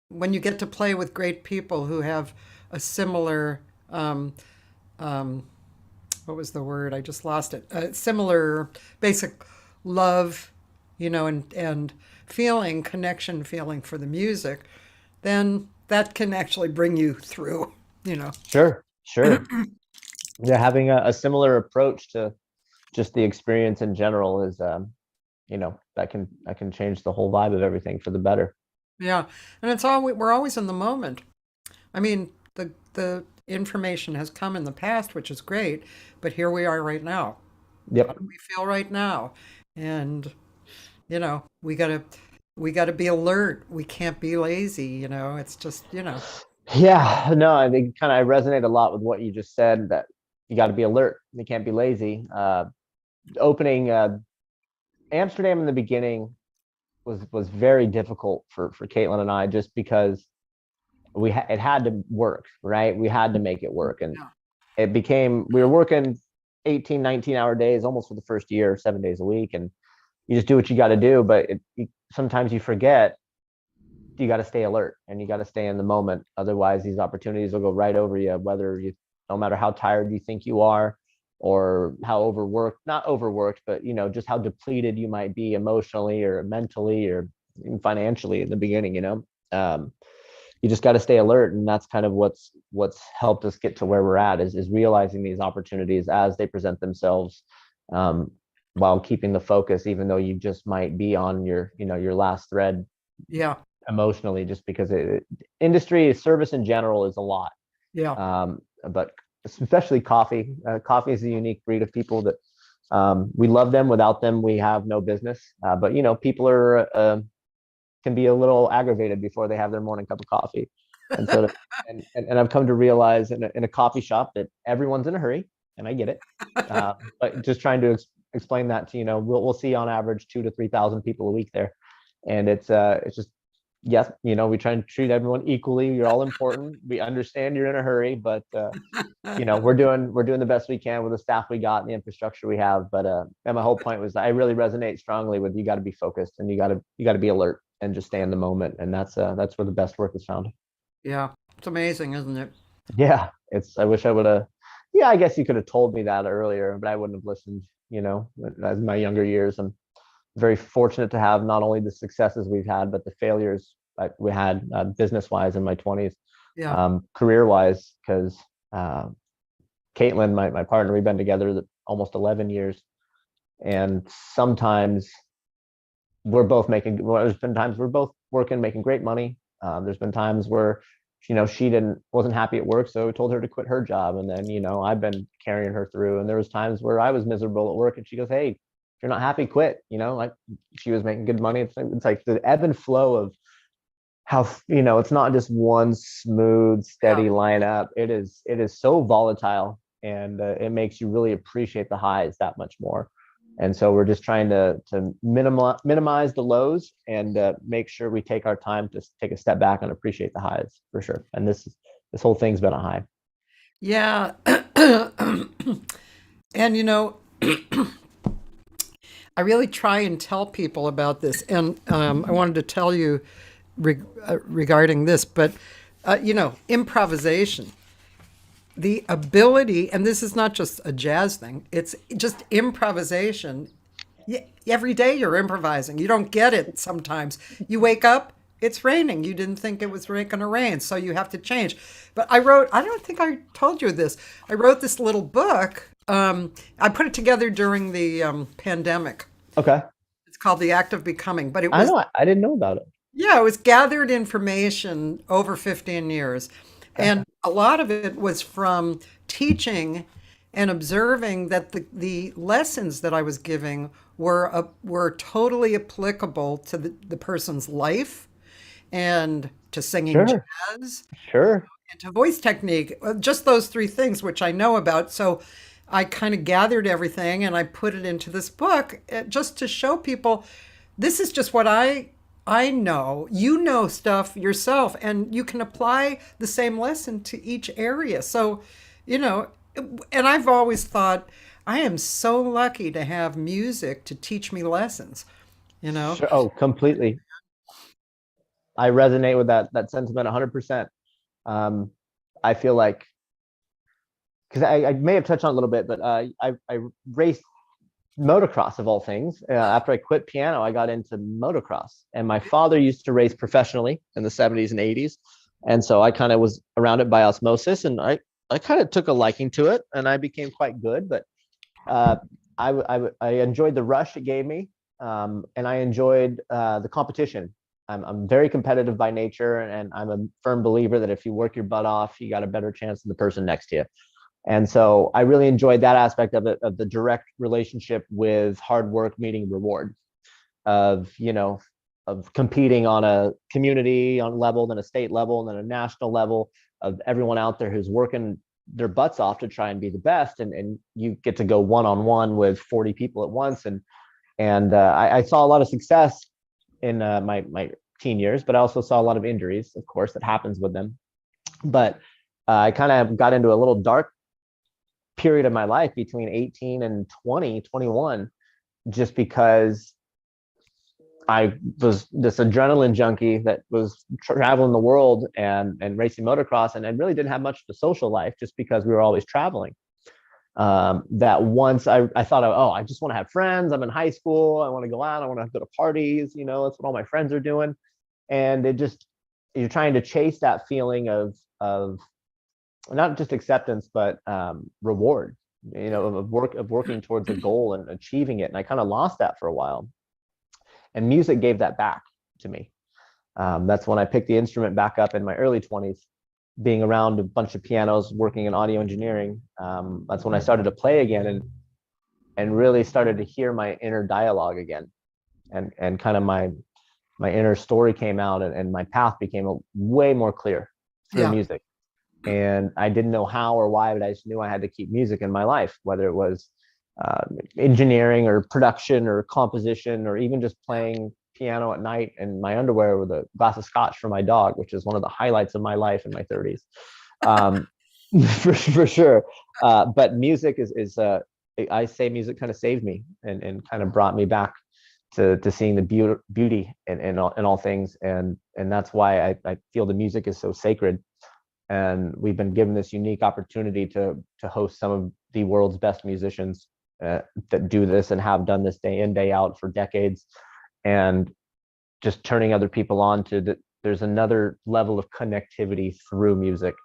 Speaker 3: when you get to play with great people who have a similar, um, what was the word? I just lost it. Similar basic love, and feeling, connection feeling for the music, then that can actually bring you through,
Speaker 4: Sure. Sure. Yeah. Having a similar approach to just the experience in general is, that can change the whole vibe of everything for the better.
Speaker 3: Yeah. And it's all, we're always in the moment. I mean, the information has come in the past, which is great, but here we are right now. How
Speaker 4: Yep.
Speaker 3: do we feel right now? And we gotta be alert. We can't be lazy, It's just,
Speaker 4: Yeah. No, I think I resonate a lot with what you just said, that you got to be alert. You can't be lazy. Opening Amsterdam in the beginning was very difficult for Caitlin and I, just because it had to work, right? We had to make it work, and
Speaker 3: Yeah.
Speaker 4: we were working 18, 19-hour days almost for the first year, 7 days a week, and you just do what you got to do. But sometimes you forget, you got to stay alert and you got to stay in the moment. Otherwise, these opportunities will go right over you, no matter how tired you think you are, or how not overworked, but just how depleted you might be emotionally or mentally or even financially in the beginning. You just got to stay alert, and that's kind of what's helped us get to where we're at, is realizing these opportunities as they present themselves, while keeping the focus, even though you just might be on your last thread
Speaker 3: Yeah.
Speaker 4: emotionally, just because industry service in general is a lot.
Speaker 3: Yeah.
Speaker 4: But especially coffee. Coffee is a unique breed of people that, we love them. Without them, we have no business. But people can be a little aggravated before they have their morning cup of coffee, and so and I've come to realize in a coffee shop that everyone's in a hurry, and I get it. But just trying to explain that to we'll see on average 2,000 to 3,000 people a week there, and it's just, yes, we try and treat everyone equally. You're all important. We understand you're in a hurry, but we're doing the best we can with the staff we got and the infrastructure we have. But and my whole point was, I really resonate strongly with, you got to be focused, and you got to be alert and just stay in the moment, and that's where the best work is found.
Speaker 3: Yeah. It's amazing, isn't it?
Speaker 4: Yeah, I wish I would have. Yeah, I guess you could have told me that earlier, but I wouldn't have listened. As my younger years, I'm very fortunate to have not only the successes we've had, but the failures we had, business-wise in my 20s,
Speaker 3: Yeah.
Speaker 4: career-wise, because Caitlin, my partner, we've been together almost 11 years, and sometimes there's been times we're both working, making great money. There's been times where she wasn't happy at work, so I told her to quit her job, and then I've been carrying her through. And there was times where I was miserable at work, and she goes, "Hey, if you're not happy, quit." Like, she was making good money. It's like the ebb and flow of how it's not just one smooth, steady lineup. It is so volatile, and it makes you really appreciate the highs that much more. And so we're just trying to minimize the lows, and make sure we take our time to take a step back and appreciate the highs, for sure. And this whole thing's been a high.
Speaker 3: Yeah. And I really try and tell people about this, and I wanted to tell you regarding this, but improvisation, the ability, and this is not just a jazz thing; it's just improvisation. Every day you're improvising. You don't get it sometimes. You wake up, it's raining. You didn't think it was going to rain, so you have to change. But I don't think I told you this. I wrote this little book. I put it together during the pandemic.
Speaker 4: Okay.
Speaker 3: It's called The Act of Becoming, but it
Speaker 4: I
Speaker 3: was,
Speaker 4: know, I didn't know about it.
Speaker 3: yeah, it was gathered information over 15 years. And a lot of it was from teaching and observing that the lessons that I was giving were totally applicable to the person's life and to singing
Speaker 4: Sure,
Speaker 3: jazz
Speaker 4: sure.
Speaker 3: and to voice technique. Just those three things, which I know about. So I kind of gathered everything and I put it into this book just to show people this is just what I know. You know stuff yourself, and you can apply the same lesson to each area. So, you know, and I've always thought I am so lucky to have music to teach me lessons, you know?
Speaker 4: Sure. Oh, completely. I resonate with that sentiment 100%. Um, I feel like, because I may have touched on it a little bit, but I raced motocross of all things. After I quit piano, I got into motocross, and my father used to race professionally in the 70s and 80s, and so I kind of was around it by osmosis, and I kind of took a liking to it, and I became quite good. But uh, I enjoyed the rush it gave me, and I enjoyed the competition. I'm very competitive by nature, and I'm a firm believer that if you work your butt off, you got a better chance than the person next to you. And so I really enjoyed that aspect of it, of the direct relationship with hard work meeting reward, of, you know, of competing on a community on level, then a state level, and then a national level, of everyone out there who's working their butts off to try and be the best. And you get to go one-on-one with 40 people at once. I saw a lot of success in my teen years, but I also saw a lot of injuries, of course, that happens with them. But I kind of got into a little dark period of my life between 18 and 21, just because I was this adrenaline junkie that was traveling the world and racing motocross, and I really didn't have much of a social life just because we were always traveling. That once I thought, oh, I just want to have friends. I'm in high school. I want to go out. I want to go to parties. You know, that's what all my friends are doing. And it just, you're trying to chase that feeling of not just acceptance, but reward, you know, of working towards a goal and achieving it. And I kind of lost that for a while. And music gave that back to me. That's when I picked the instrument back up in my early 20s, being around a bunch of pianos, working in audio engineering. That's when I started to play again, and really started to hear my inner dialogue again, and kind of my inner story came out, and my path became way more clear through
Speaker 3: Yeah.
Speaker 4: music. And I didn't know how or why, but I just knew I had to keep music in my life, whether it was engineering or production or composition, or even just playing piano at night in my underwear with a glass of scotch for my dog, which is one of the highlights of my life in my 30s. For sure. But music is I say music kind of saved me, and kind of brought me back to seeing the beauty in all things. And that's why I feel the music is so sacred. And we've been given this unique opportunity to host some of the world's best musicians that do this and have done this day in, day out for decades, and just turning other people on to that. There's another level of connectivity through music.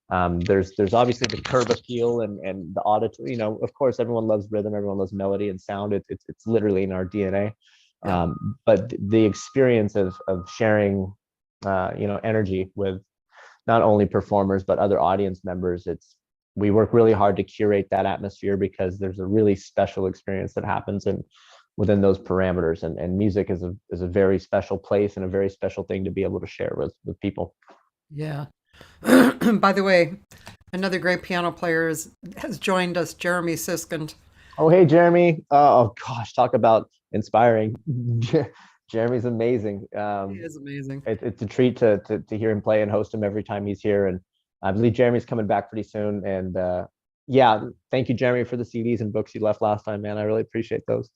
Speaker 4: There's obviously the curb appeal and the auditory. You know, of course, everyone loves rhythm, everyone loves melody and sound. It's literally in our DNA.
Speaker 3: Yeah.
Speaker 4: But the experience of sharing, you know, energy with not only performers but other audience members, we work really hard to curate that atmosphere, because there's a really special experience that happens within those parameters, and music is a very special place and a very special thing to be able to share with people.
Speaker 3: Yeah. By the way, another great piano player has joined us, Jeremy Siskind.
Speaker 4: Oh, hey, Jeremy. Oh gosh, talk about inspiring. Jeremy's amazing.
Speaker 3: He is amazing.
Speaker 4: It's a treat to hear him play and host him every time he's here. And I believe Jeremy's coming back pretty soon. And yeah, thank you, Jeremy, for the CDs and books you left last time, man. I really appreciate those.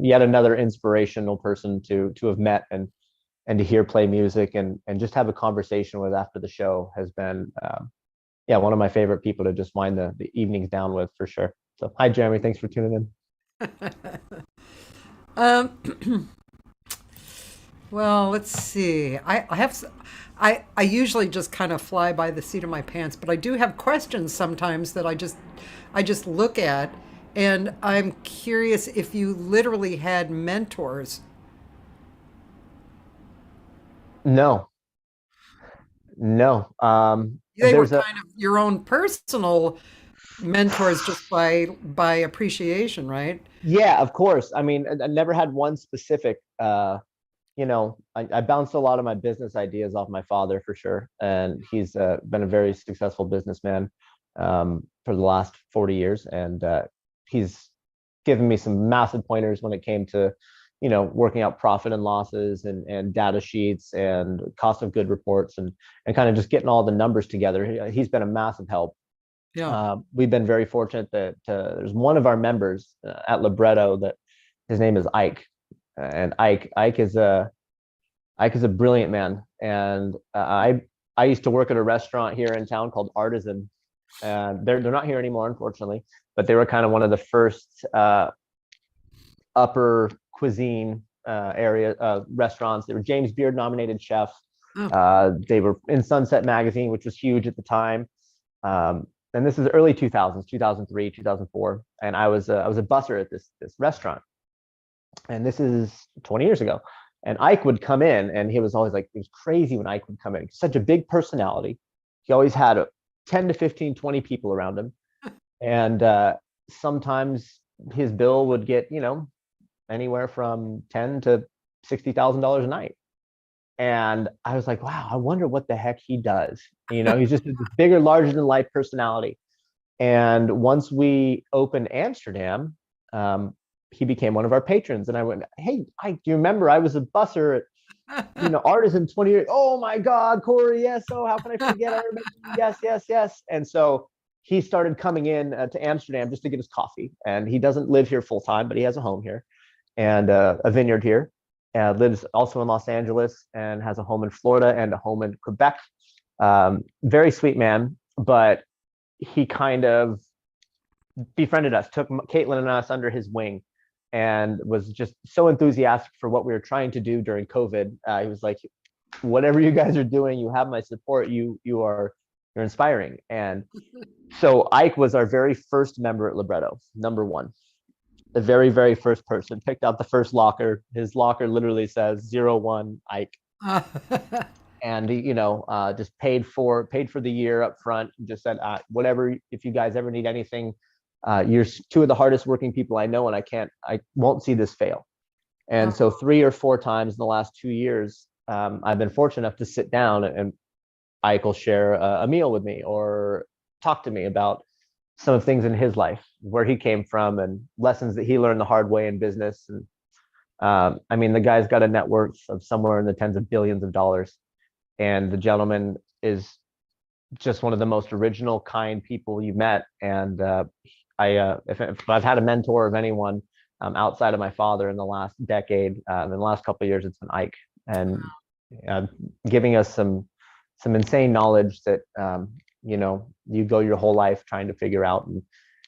Speaker 4: Yet another inspirational person to have met and to hear play music and just have a conversation with after the show has been, yeah, one of my favorite people to just wind the evenings down with, for sure. So hi, Jeremy. Thanks for tuning in.
Speaker 3: Well, let's see. I usually just kind of fly by the seat of my pants, but I do have questions sometimes that I just look at, and I'm curious if you literally had mentors.
Speaker 4: No, no.
Speaker 3: They were
Speaker 4: There's a
Speaker 3: kind of your own personal mentors just by appreciation, right?
Speaker 4: Yeah, of course. I mean, I never had one specific. I bounced a lot of my business ideas off my father for sure, and he's been a very successful businessman for the last 40 years, and he's given me some massive pointers when it came to, working out profit and losses and data sheets and cost of good reports and kind of just getting all the numbers together. He's been a massive help.
Speaker 3: Yeah.
Speaker 4: We've been very fortunate that there's one of our members at Libretto that his name is Ike, and Ike is a brilliant man. And I used to work at a restaurant here in town called Artisan. They're not here anymore, unfortunately, but they were kind of one of the first upper cuisine area restaurants. They were James Beard nominated chef. They were in Sunset Magazine, which was huge at the time. And this is early 2000s, 2003, 2004. And I was a busser at this restaurant. And this is 20 years ago. And Ike would come in, and he was always like, it was crazy when Ike would come in. Such a big personality. He always had 10 to 15, 20 people around him. And sometimes his bill would get, anywhere from $10,000 to $60,000 a night. And I was like, wow, I wonder what the heck he does. He's just this bigger, larger than life personality. And once we opened Amsterdam, he became one of our patrons. And I went, hey, do you remember I was a busser at, Artisan 20 years? Oh my God, Corey, yes. Oh, how can I forget? I remember. Yes, yes, yes. And so he started coming in to Amsterdam just to get his coffee. And he doesn't live here full time, but he has a home here and a vineyard here. Lives also in Los Angeles and has a home in Florida and a home in Quebec. Very sweet man, but he kind of befriended us, took Caitlin and us under his wing, and was just so enthusiastic for what we were trying to do during COVID. He was like, whatever you guys are doing, you have my support. You're inspiring. And so Ike was our very first member at Libretto, number one. The very, very first person picked out the first locker. His locker literally says 01 Ike. And he, just paid for the year up front. Just said, whatever, if you guys ever need anything, you're two of the hardest working people I know, and I won't see this fail. And so 3 or 4 times in the last 2 years, I've been fortunate enough to sit down and Ike will share a meal with me or talk to me about some of things in his life, where he came from and lessons that he learned the hard way in business. And the guy's got a net worth of somewhere in the tens of billions of dollars. And the gentleman is just one of the most original, kind people you've met. And if I've had a mentor of anyone outside of my father in the last decade, in the last couple of years, it's been Ike, and giving us some insane knowledge that you go your whole life trying to figure out, and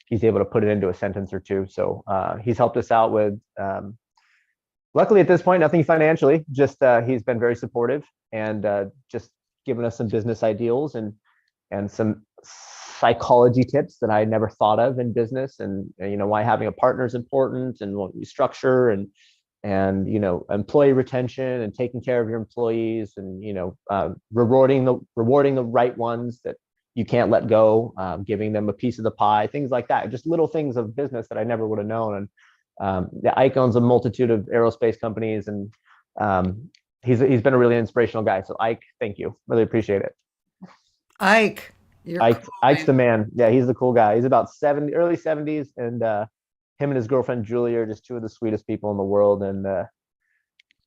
Speaker 4: he's able to put it into a sentence or two. So he's helped us out with, luckily at this point, nothing financially, just he's been very supportive and just given us some business ideals and some psychology tips that I never thought of in business, and why having a partner is important, and what we structure, and employee retention and taking care of your employees, and rewarding the right ones that you can't let go, giving them a piece of the pie, things like that. Just little things of business that I never would have known. And Ike owns a multitude of aerospace companies, and he's been a really inspirational guy. So Ike, thank you, really appreciate it.
Speaker 3: Ike,
Speaker 4: Ike's the man. Yeah, he's the cool guy. He's about early 70s, and him and his girlfriend Julie are just two of the sweetest people in the world, and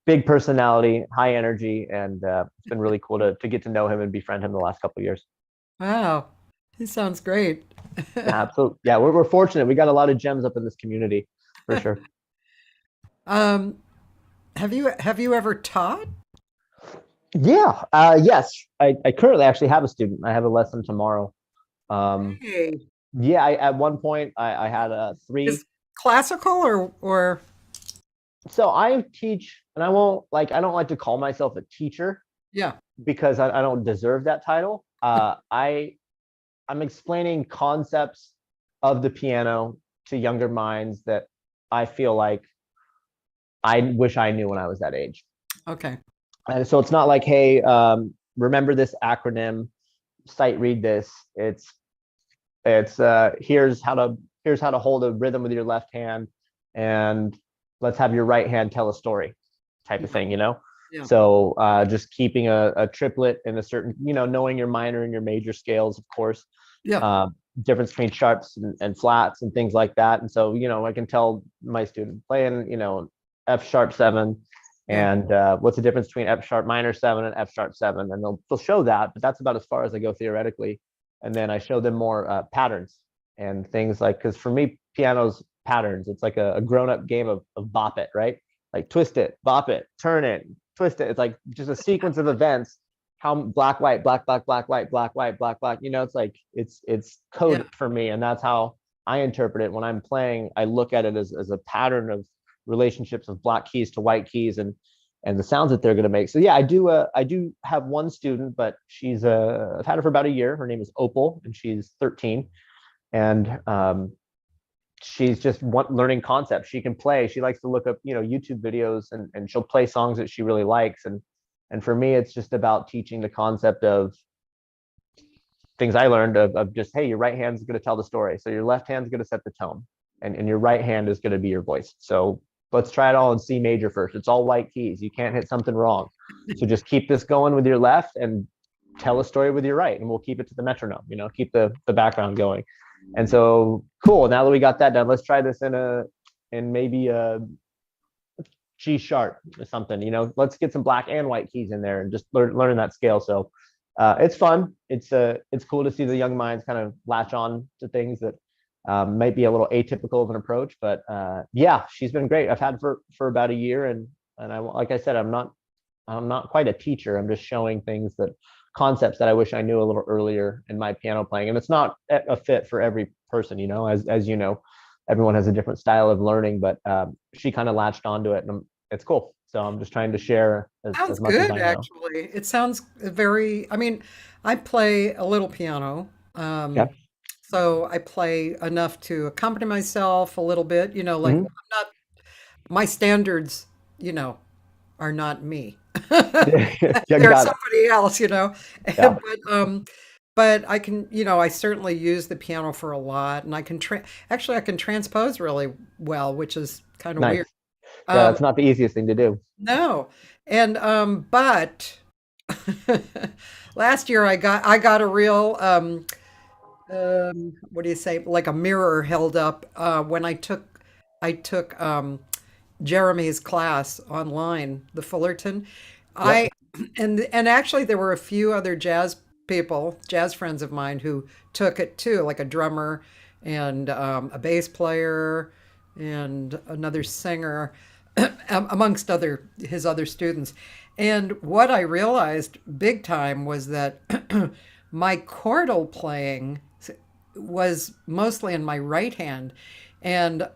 Speaker 4: big personality, high energy, and it's been really cool to get to know him and befriend him the last couple of years.
Speaker 3: Wow, he sounds great.
Speaker 4: Absolutely. Yeah, we're fortunate. We got a lot of gems up in this community, for sure.
Speaker 3: Have you ever taught?
Speaker 4: Yeah. Yes. I currently actually have a student. I have a lesson tomorrow.
Speaker 3: Hey,
Speaker 4: Yeah. At one point I had 3.
Speaker 3: is classical or?
Speaker 4: So I teach, and I don't like to call myself a teacher
Speaker 3: Yeah.
Speaker 4: because I don't deserve that title. I'm explaining concepts of the piano to younger minds that I feel like I wish I knew when I was that age.
Speaker 3: Okay.
Speaker 4: And so it's not like, hey, remember this acronym, sight read this. It's It's here's how to hold a rhythm with your left hand, and let's have your right hand tell a story, type of thing, you know.
Speaker 3: Yeah.
Speaker 4: So just keeping a triplet in a certain, you know, knowing your minor and your major scales, of course.
Speaker 3: Yeah.
Speaker 4: Difference between sharps and flats and things like that. And so, you know, I can tell my student playing, you know, F sharp 7,
Speaker 3: Yeah.
Speaker 4: and what's the difference between F sharp minor 7 and F sharp 7, and they'll show that, but that's about as far as I go theoretically. And then I show them more patterns and things like, because for me, piano's patterns. It's like a grown-up game of bop it, right? Like twist it, bop it, turn it, twist it. It's like just a sequence of events. How black, white, black, black, black, white, black, white, black, black. You know, it's like it's code for me, and that's how I interpret it when I'm playing. I look at it as a pattern of relationships of black keys to white keys, and the sounds that they're going to make. So yeah, I do have one student, but she's I've had her for about a year. Her name is Opal, and she's 13, and she's just learning concepts. She can play. She likes to look up, you know, YouTube videos, and she'll play songs that she really likes. And for me, it's just about teaching the concept of things I learned of just, hey, your right hand's going to tell the story. So your left hand's going to set the tone, and your right hand is going to be your voice. So let's try it all in C major first. It's all white keys. You can't hit something wrong. So just keep this going with your left and tell a story with your right, and we'll keep it to the metronome, you know, keep the background going. And so cool. Now that we got that done, let's try this in maybe a G sharp or something, you know. Let's get some black and white keys in there and just learning that scale. So it's fun. It's cool to see the young minds kind of latch on to things that might be a little atypical of an approach, but yeah, she's been great. I've had for about a year, and I, like I said, I'm not quite a teacher. I'm just showing things, that concepts that I wish I knew a little earlier in my piano playing. And it's not a fit for every person, you know, as you know, everyone has a different style of learning, but she kind of latched onto it, and it's cool. So I'm just trying to share
Speaker 3: Sounds
Speaker 4: as much as
Speaker 3: good,
Speaker 4: I know.
Speaker 3: actually. It sounds very, I mean, I play a little piano.
Speaker 4: Yeah.
Speaker 3: So I play enough to accompany myself a little bit, you know, like
Speaker 4: Mhm.
Speaker 3: I'm not, my standards, you know, are not me.
Speaker 4: Yeah,
Speaker 3: They're
Speaker 4: got it.
Speaker 3: somebody else, you know.
Speaker 4: Yeah.
Speaker 3: But I can, you know, I certainly use the piano for a lot, and I can actually I can transpose really well, which is kind of
Speaker 4: Nice.
Speaker 3: weird.
Speaker 4: Yeah,
Speaker 3: Um,
Speaker 4: that's not the easiest thing to do.
Speaker 3: no, and but last year I got a real what do you say, like a mirror held up when I took Jeremy's class online, the Fullerton.
Speaker 4: Yep.
Speaker 3: I and actually there were a few other jazz friends of mine who took it too, like a drummer and a bass player and another singer, amongst his other students. And what I realized big time was that my chordal playing was mostly in my right hand, and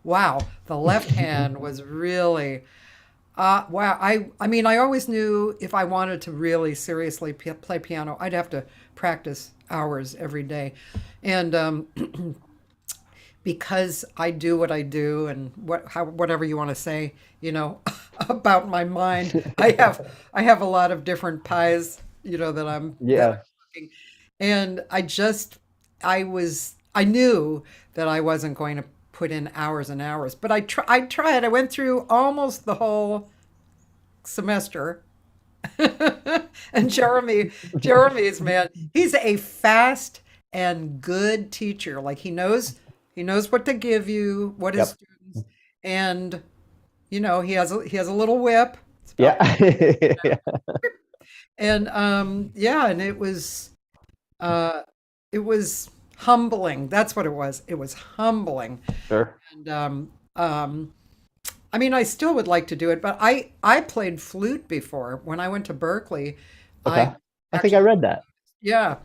Speaker 3: wow, the left hand was really wow. I mean, I always knew if I wanted to really seriously play piano, I'd have to practice hours every day, and because I do what I do, and whatever you want to say, you know, about my mind, I have a lot of different pies, you know, that
Speaker 4: Yeah.
Speaker 3: I'm cooking, and I knew that I wasn't going to put in hours and hours, but I tried. I went through almost the whole semester. And Jeremy's man, he's a fast and good teacher. Like he knows what to give you, what his
Speaker 4: Yep.
Speaker 3: students, and you know, he has a little whip. It's
Speaker 4: Yeah.
Speaker 3: about,
Speaker 4: Yeah.
Speaker 3: and yeah, and uh it was humbling. That's what it was. It was humbling.
Speaker 4: Sure.
Speaker 3: And I mean, I still would like to do it, but I played flute before when I went to Berkeley. I
Speaker 4: Okay. I think I
Speaker 3: actually,
Speaker 4: read that.
Speaker 3: yeah.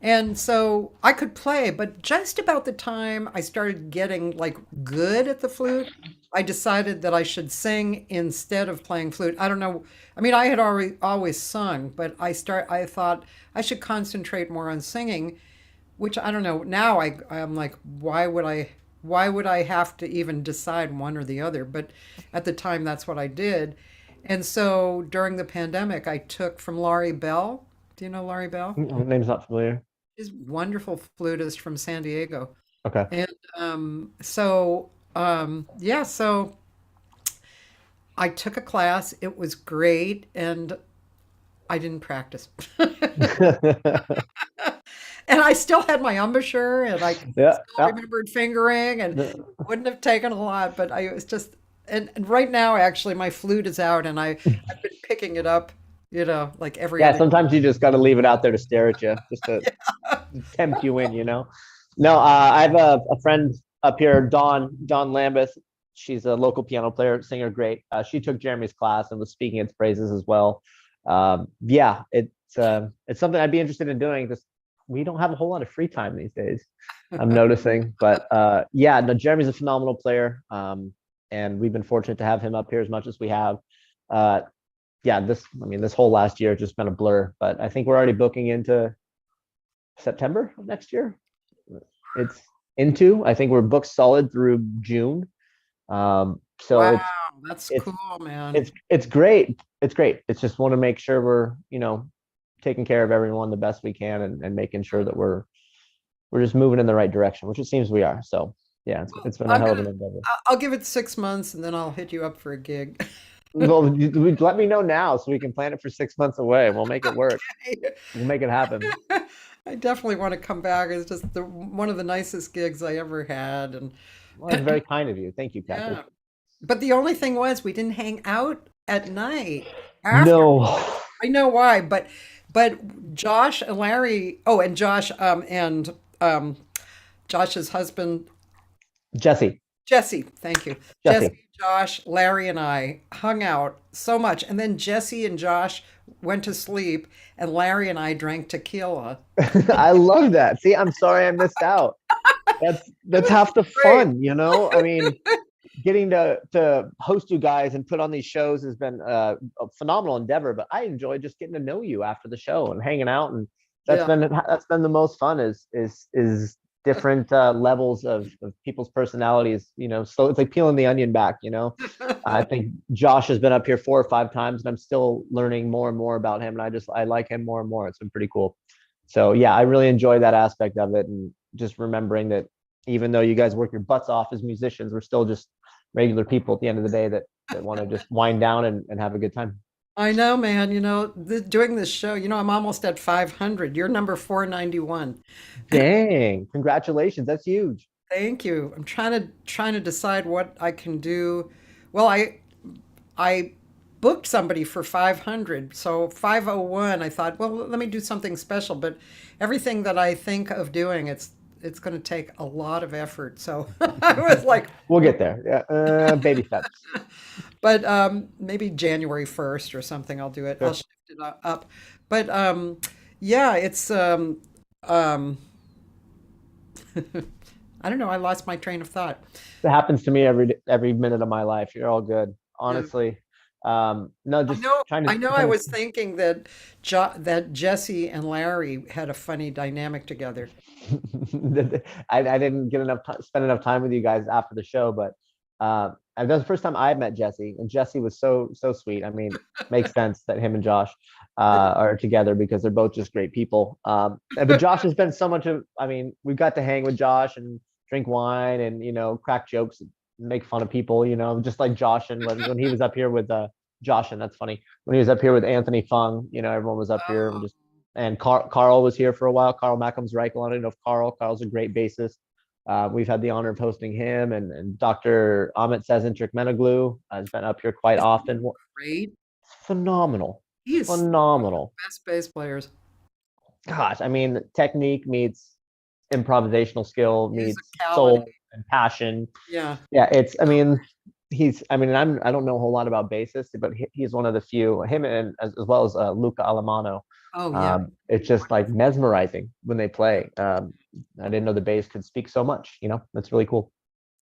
Speaker 3: And so I could play, but just about the time I started getting like good at the flute, I decided that I should sing instead of playing flute. I don't know. I mean, I had already always sung, but I thought I should concentrate more on singing, which I don't know. Now I'm like, why would I have to even decide one or the other? But at the time, that's what I did. And so during the pandemic, I took from Laurie Bell. Do you know Laurie Bell?
Speaker 4: Name's not familiar.
Speaker 3: He's a wonderful flutist from San Diego.
Speaker 4: Okay.
Speaker 3: And yeah, so I took a class. It was great, and I didn't practice. And I still had my embouchure, and I
Speaker 4: Yeah,
Speaker 3: still
Speaker 4: yeah.
Speaker 3: remembered fingering, and wouldn't have taken a lot, but I was just, and right now, actually, my flute is out, and I've been picking it up, like every
Speaker 4: Yeah,
Speaker 3: other.
Speaker 4: sometimes you just got to leave it out there to stare at you, just to tempt you in, you know? No, I have a friend up here, Dawn Lambeth. She's a local piano player, singer, great. She took Jeremy's class and was speaking its praises as well. Yeah, it's something I'd be interested in doing. Just we don't have a whole lot of free time these days, I'm noticing. But yeah, no, Jeremy's a phenomenal player, and we've been fortunate to have him up here as much as we have. Uh, yeah, this whole last year has just been a blur. But I think we're already booking into September of next year. It's I think we're booked solid through June. So
Speaker 3: Wow,
Speaker 4: it's
Speaker 3: that's
Speaker 4: it's
Speaker 3: cool, man.
Speaker 4: it's great. It's great. It's just want to make sure we're, taking care of everyone the best we can, and making sure that we're just moving in the right direction, which it seems we are. So yeah, it's been a
Speaker 3: I'm
Speaker 4: hell of
Speaker 3: gonna,
Speaker 4: an endeavor.
Speaker 3: I'll give it 6 months, and then I'll hit you up for a gig.
Speaker 4: Well, let me know now so we can plan it for 6 months away. We'll make it work. We'll make it happen.
Speaker 3: I definitely want to come back. It's just one of the nicest gigs I ever had, and
Speaker 4: Well, that's very kind of you. Thank you, Cathy.
Speaker 3: yeah. But the only thing was we didn't hang out at night after.
Speaker 4: No,
Speaker 3: I know why, but Josh and Larry. Oh, and Josh and Josh's husband
Speaker 4: Jesse.
Speaker 3: Jesse. Thank you, Jesse,
Speaker 4: Jesse.
Speaker 3: Josh, Larry, and I hung out so much, and then Jesse and Josh went to sleep, and Larry and I drank tequila.
Speaker 4: I love that. See, I'm sorry I missed out.
Speaker 3: It
Speaker 4: That's
Speaker 3: was
Speaker 4: half the
Speaker 3: great.
Speaker 4: fun, you know? I mean, getting to host you guys and put on these shows has been a phenomenal endeavor, but I enjoy just getting to know you after the show and hanging out, and
Speaker 3: Yeah.
Speaker 4: that's been the most fun, is different levels of people's personalities, so it's like peeling the onion back, I think Josh has been up here 4 or 5 times, and I'm still learning more and more about him, and I like him more and more. It's been pretty cool. So yeah, I really enjoy that aspect of it, and just remembering that even though you guys work your butts off as musicians, we're still just regular people at the end of the day that want to just wind down and have a good time.
Speaker 3: I know, man. Doing this show, I'm almost at 500. You're number 491.
Speaker 4: Dang, congratulations. That's huge.
Speaker 3: Thank you. I'm trying to decide what I can do. Well, I booked somebody for 500. So 501, I thought, well, let me do something special, but everything that I think of doing, it's going to take a lot of effort. So I was like,
Speaker 4: We'll get there. Yeah, baby steps.
Speaker 3: but maybe January 1st or something I'll do it. I'll
Speaker 4: Sure.
Speaker 3: shift it up. But yeah, it's um I don't know, I lost my train of thought.
Speaker 4: It happens to me every minute of my life. You're all good.
Speaker 3: Yeah.
Speaker 4: Honestly. No,
Speaker 3: I
Speaker 4: just
Speaker 3: know,
Speaker 4: trying to
Speaker 3: I know. I
Speaker 4: trying to
Speaker 3: was thinking that that Jesse and Larry had a funny dynamic together.
Speaker 4: I didn't spend enough time with you guys after the show, but that was the first time I met Jesse, and Jesse was so sweet. I mean, makes sense that him and Josh are together because they're both just great people. But Josh has been so much of. I mean, we got to hang with Josh and drink wine and crack jokes, and make fun of people. Just like Josh, and when he was up here with Josh, and that's funny, when he was up here with Anthony Fung, everyone was up here, and
Speaker 3: Oh,
Speaker 4: just and Carl was here for a while. Carl Mackham's Reichel. I don't know if Carl's a great bassist. We've had the honor of hosting him, and Dr. Amit Sezen has been up here quite often.
Speaker 3: great.
Speaker 4: Phenomenal,
Speaker 3: He's
Speaker 4: phenomenal.
Speaker 3: best bass players.
Speaker 4: Gosh, I mean, technique meets improvisational skill meets
Speaker 3: Musicality.
Speaker 4: soul and passion.
Speaker 3: Yeah.
Speaker 4: Yeah, I mean, I don't know a whole lot about bassists, but he's one of the few. Him and as well as Luca Alamano.
Speaker 3: Oh, yeah.
Speaker 4: It's just like mesmerizing when they play. I didn't know the bass could speak so much. That's really cool.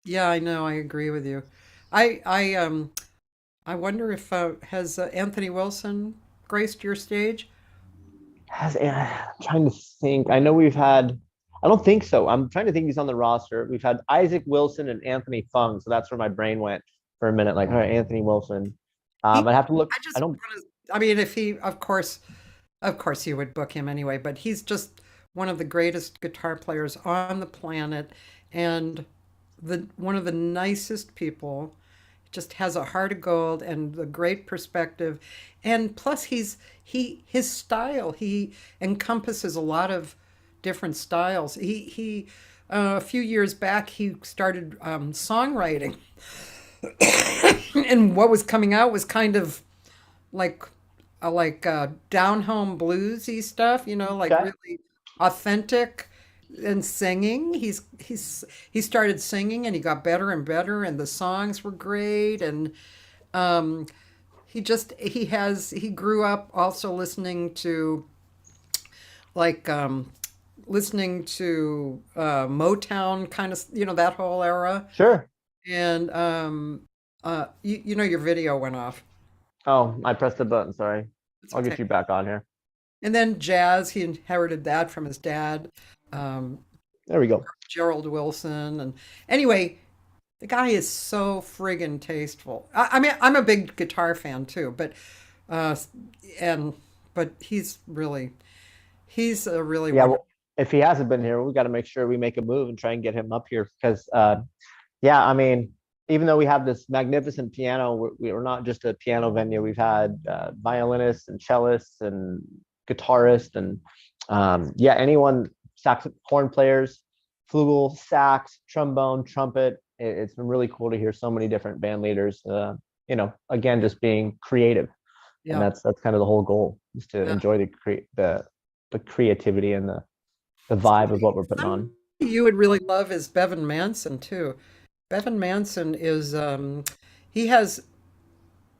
Speaker 3: Yeah, I know. I agree with you. I wonder if has Anthony Wilson graced your stage?
Speaker 4: I'm trying to think. I know we've had. I don't think so. I'm trying to think he's on the roster. We've had Isaac Wilson and Anthony Fung, so that's where my brain went for a minute. Like, all right, Anthony Wilson.
Speaker 3: He,
Speaker 4: I'd have to look.
Speaker 3: I
Speaker 4: I
Speaker 3: just
Speaker 4: don't.
Speaker 3: want to. I mean, if he, of course you would book him anyway. But he's just one of the greatest guitar players on the planet, and the one of the nicest people. Just has a heart of gold and a great perspective, and plus his style, he encompasses a lot of different styles. He a few years back he started songwriting, and what was coming out was kind of like down home bluesy stuff, like
Speaker 4: Okay.
Speaker 3: really authentic. And singing, he started singing and he got better and better, and the songs were great. And um he grew up also like listening to Motown, kind of, that whole era.
Speaker 4: Sure.
Speaker 3: And your video went off.
Speaker 4: Oh, I pressed the button. Sorry.
Speaker 3: It's
Speaker 4: I'll
Speaker 3: okay.
Speaker 4: get you back on here.
Speaker 3: And then jazz, he inherited that from his dad, um,
Speaker 4: There we go.
Speaker 3: Gerald Wilson. And anyway, the guy is so friggin' tasteful. I mean, I'm a big guitar fan too, uh, and but he's a really
Speaker 4: Yeah.
Speaker 3: wonderful.
Speaker 4: Well, if he hasn't been here, we got to make sure we make a move and try and get him up here because, yeah, I mean, even though we have this magnificent piano, we're not just a piano venue. We've had violinists and cellists and guitarists and yeah, anyone, saxophone players, flugel, sax, trombone, trumpet. It's been really cool to hear so many different band leaders. Again, just being creative, and
Speaker 3: Yeah,
Speaker 4: that's kind of the whole goal is to
Speaker 3: yeah.
Speaker 4: enjoy the creativity and the vibe of what we're putting
Speaker 3: Somebody
Speaker 4: on.
Speaker 3: you would really love is Bevan Manson too. Bevan Manson is he has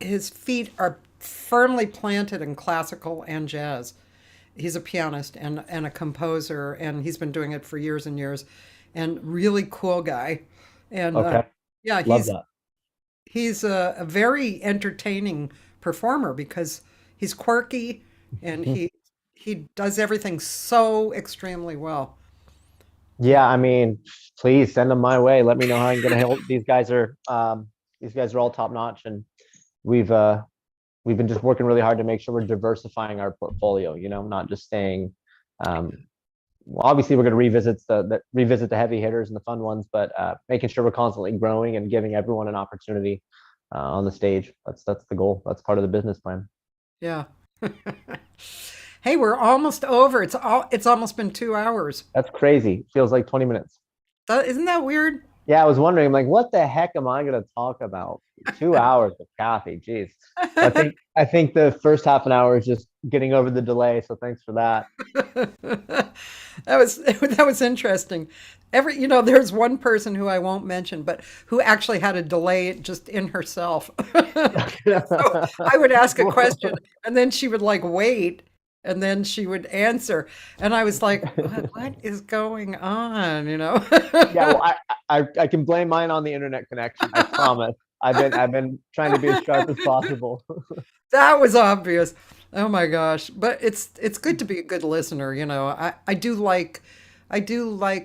Speaker 3: his feet are firmly planted in classical and jazz. He's a pianist and a composer, and he's been doing it for years and years, and really cool guy. And
Speaker 4: Okay,
Speaker 3: yeah,
Speaker 4: love that.
Speaker 3: he's a very entertaining performer because he's quirky, and he does everything so extremely well. Yeah.
Speaker 4: Yeah, I mean, please send them my way. Let me know how I can get a help. These guys are all top notch, and we've uh we've been just working really hard to make sure we're diversifying our portfolio. Not just staying. Well, obviously, we're going to revisit the heavy hitters and the fun ones, but making sure we're constantly growing and giving everyone an opportunity on the stage. That's the goal. That's part of the business plan.
Speaker 3: Yeah. Hey, we're almost over. It's almost been 2 hours.
Speaker 4: That's crazy. Feels like 20 minutes.
Speaker 3: Isn't that weird?
Speaker 4: Yeah, I was wondering, like, what the heck am I going to talk about? 2 hours with Cathy. Jeez. I think the first half an hour is just getting over the delay. So thanks for that.
Speaker 3: That was interesting. There's one person who I won't mention, but who actually had a delay just in herself. So I would ask a question, and then she would like wait, and then she would answer, and I was like, "What is going on?"
Speaker 4: Yeah, well, I can blame mine on the internet connection. I promise. I've been trying to be as sharp as possible.
Speaker 3: That was obvious. Oh my gosh. But it's good to be a good listener. I do like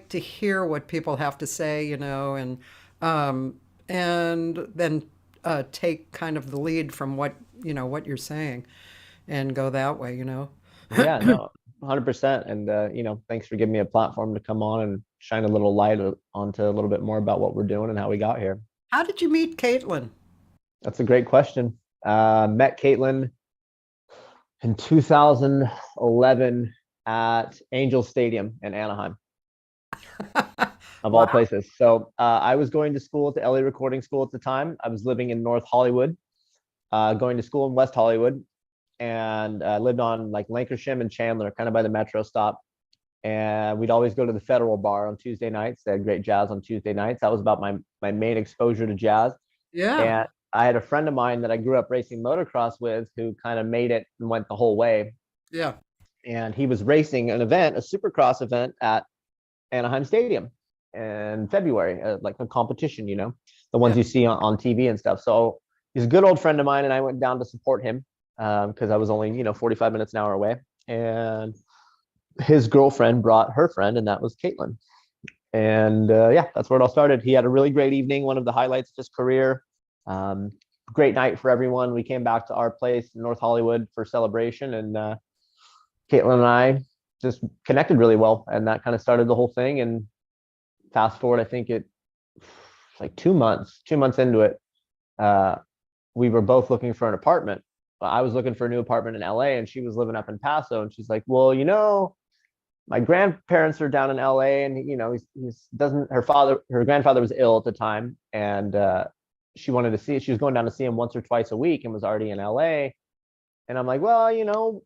Speaker 3: to hear what people have to say, and then take kind of the lead from what you're saying, and go that way.
Speaker 4: Yeah, no, 100%. And thanks for giving me a platform to come on and shine a little light onto a little bit more about what we're doing and how we got here.
Speaker 3: How did you meet Caitlin?
Speaker 4: That's a great question. Met Caitlin in 2011 at Angel Stadium in Anaheim, of all
Speaker 3: Wow.
Speaker 4: places. So I was going to school at the LA Recording School at the time. I was living in North Hollywood, going to school in West Hollywood, and lived on like Lancashire and Chandler, kind of by the metro stop. And we'd always go to the Federal Bar on Tuesday nights. They had great jazz on Tuesday nights. That was about my main exposure to jazz.
Speaker 3: Yeah.
Speaker 4: And I had a friend of mine that I grew up racing motocross with who kind of made it and went the whole way.
Speaker 3: Yeah.
Speaker 4: And he was racing an event, a supercross event at Anaheim Stadium in February, like a competition, the ones
Speaker 3: Yeah.
Speaker 4: you see on TV and stuff. So he's a good old friend of mine, and I went down to support him because I was only, 45 minutes an hour away. And his girlfriend brought her friend, and that was Caitlin. And yeah, that's where it all started. He had a really great evening, one of the highlights of his career. Um, Great night for everyone. We came back to our place in North Hollywood for celebration, and Caitlin and I just connected really well, and that kind of started the whole thing. And fast forward, I think it's like 2 months into it, we were both looking for an apartment. I was looking for a new apartment in LA, and she was living up in Paso. And she's like, well, my grandparents are down in LA, and he's doesn't her grandfather was ill at the time, and she was going down to see him once or twice a week and was already in LA. And I'm like, well,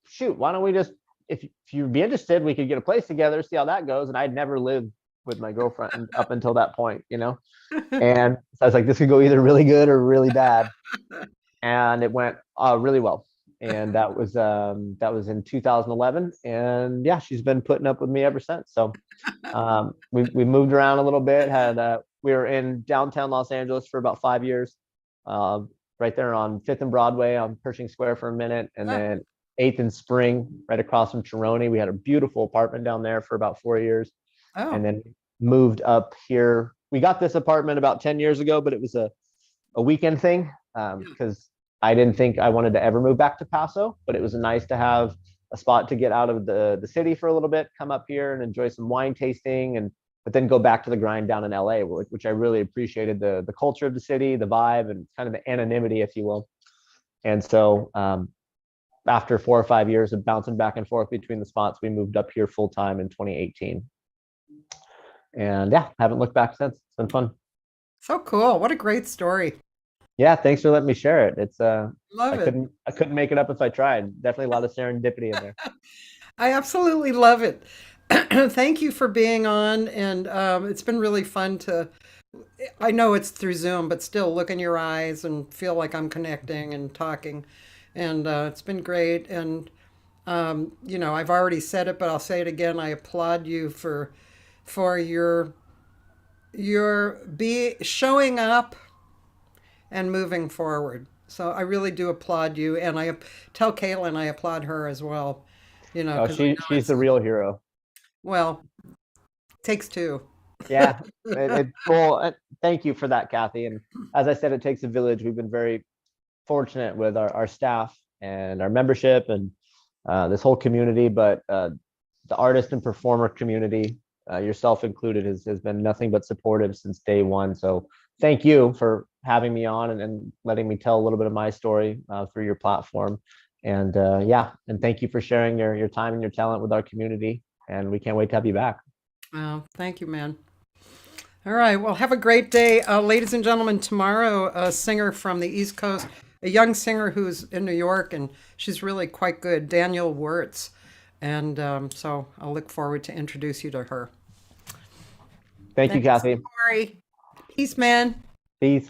Speaker 4: shoot, why don't we just, if you'd be interested, we could get a place together, see how that goes. And I'd never lived with my girlfriend up until that point. And so I was like, this could go either really good or really bad. And it went really well. And that was in 2011. And yeah, she's been putting up with me ever since. So we moved around a little bit. We were in downtown Los Angeles for about 5 years, right there on 5th and Broadway on Pershing Square for a minute, and then 8th and Spring, right across from Chironi. We had a beautiful apartment down there for about 4 years, and then moved up here. We got this apartment about 10 years ago, but it was a weekend thing, because I didn't think I wanted to ever move back to Paso, but it was nice to have a spot to get out of the city for a little bit, come up here and enjoy some wine tasting, but then go back to the grind down in LA, which I really appreciated, the culture of the city, the vibe, and kind of the anonymity, if you will. And so after 4 or 5 years of bouncing back and forth between the spots, we moved up here full time in 2018. And yeah, haven't looked back since. It's been fun.
Speaker 3: So cool. What a great story.
Speaker 4: Yeah, thanks for letting me share it. It's
Speaker 3: Love it.
Speaker 4: I couldn't make it up if I tried. Definitely a lot of serendipity in there.
Speaker 3: I absolutely love it. Thank you for being on, and it's been really fun I know it's through Zoom, but still look in your eyes and feel like I'm connecting and talking, and it's been great. And I've already said it, but I'll say it again. I applaud you for your showing up and moving forward. So I really do applaud you, and I tell Caitlin I applaud her as well.
Speaker 4: Oh,
Speaker 3: 'Cause I know
Speaker 4: she's the real hero.
Speaker 3: well, takes two.
Speaker 4: Yeah. Well, thank you for that, Cathy. And as I said, it takes a village. We've been very fortunate with our staff and our membership and this whole community, but the artist and performer community, yourself included, has been nothing but supportive since day one. So thank you for having me on and letting me tell a little bit of my story through your platform. And and thank you for sharing your time and your talent with our community. And we can't wait to have you back.
Speaker 3: Oh, thank you, man. All right. Well, have a great day. Ladies and gentlemen, tomorrow, a singer from the East Coast, a young singer who's in New York, and she's really quite good, Danielle Wirtz. And so I'll look forward to introduce you to her.
Speaker 4: Thank you, Cathy.
Speaker 3: Corey. Peace, man.
Speaker 4: Peace.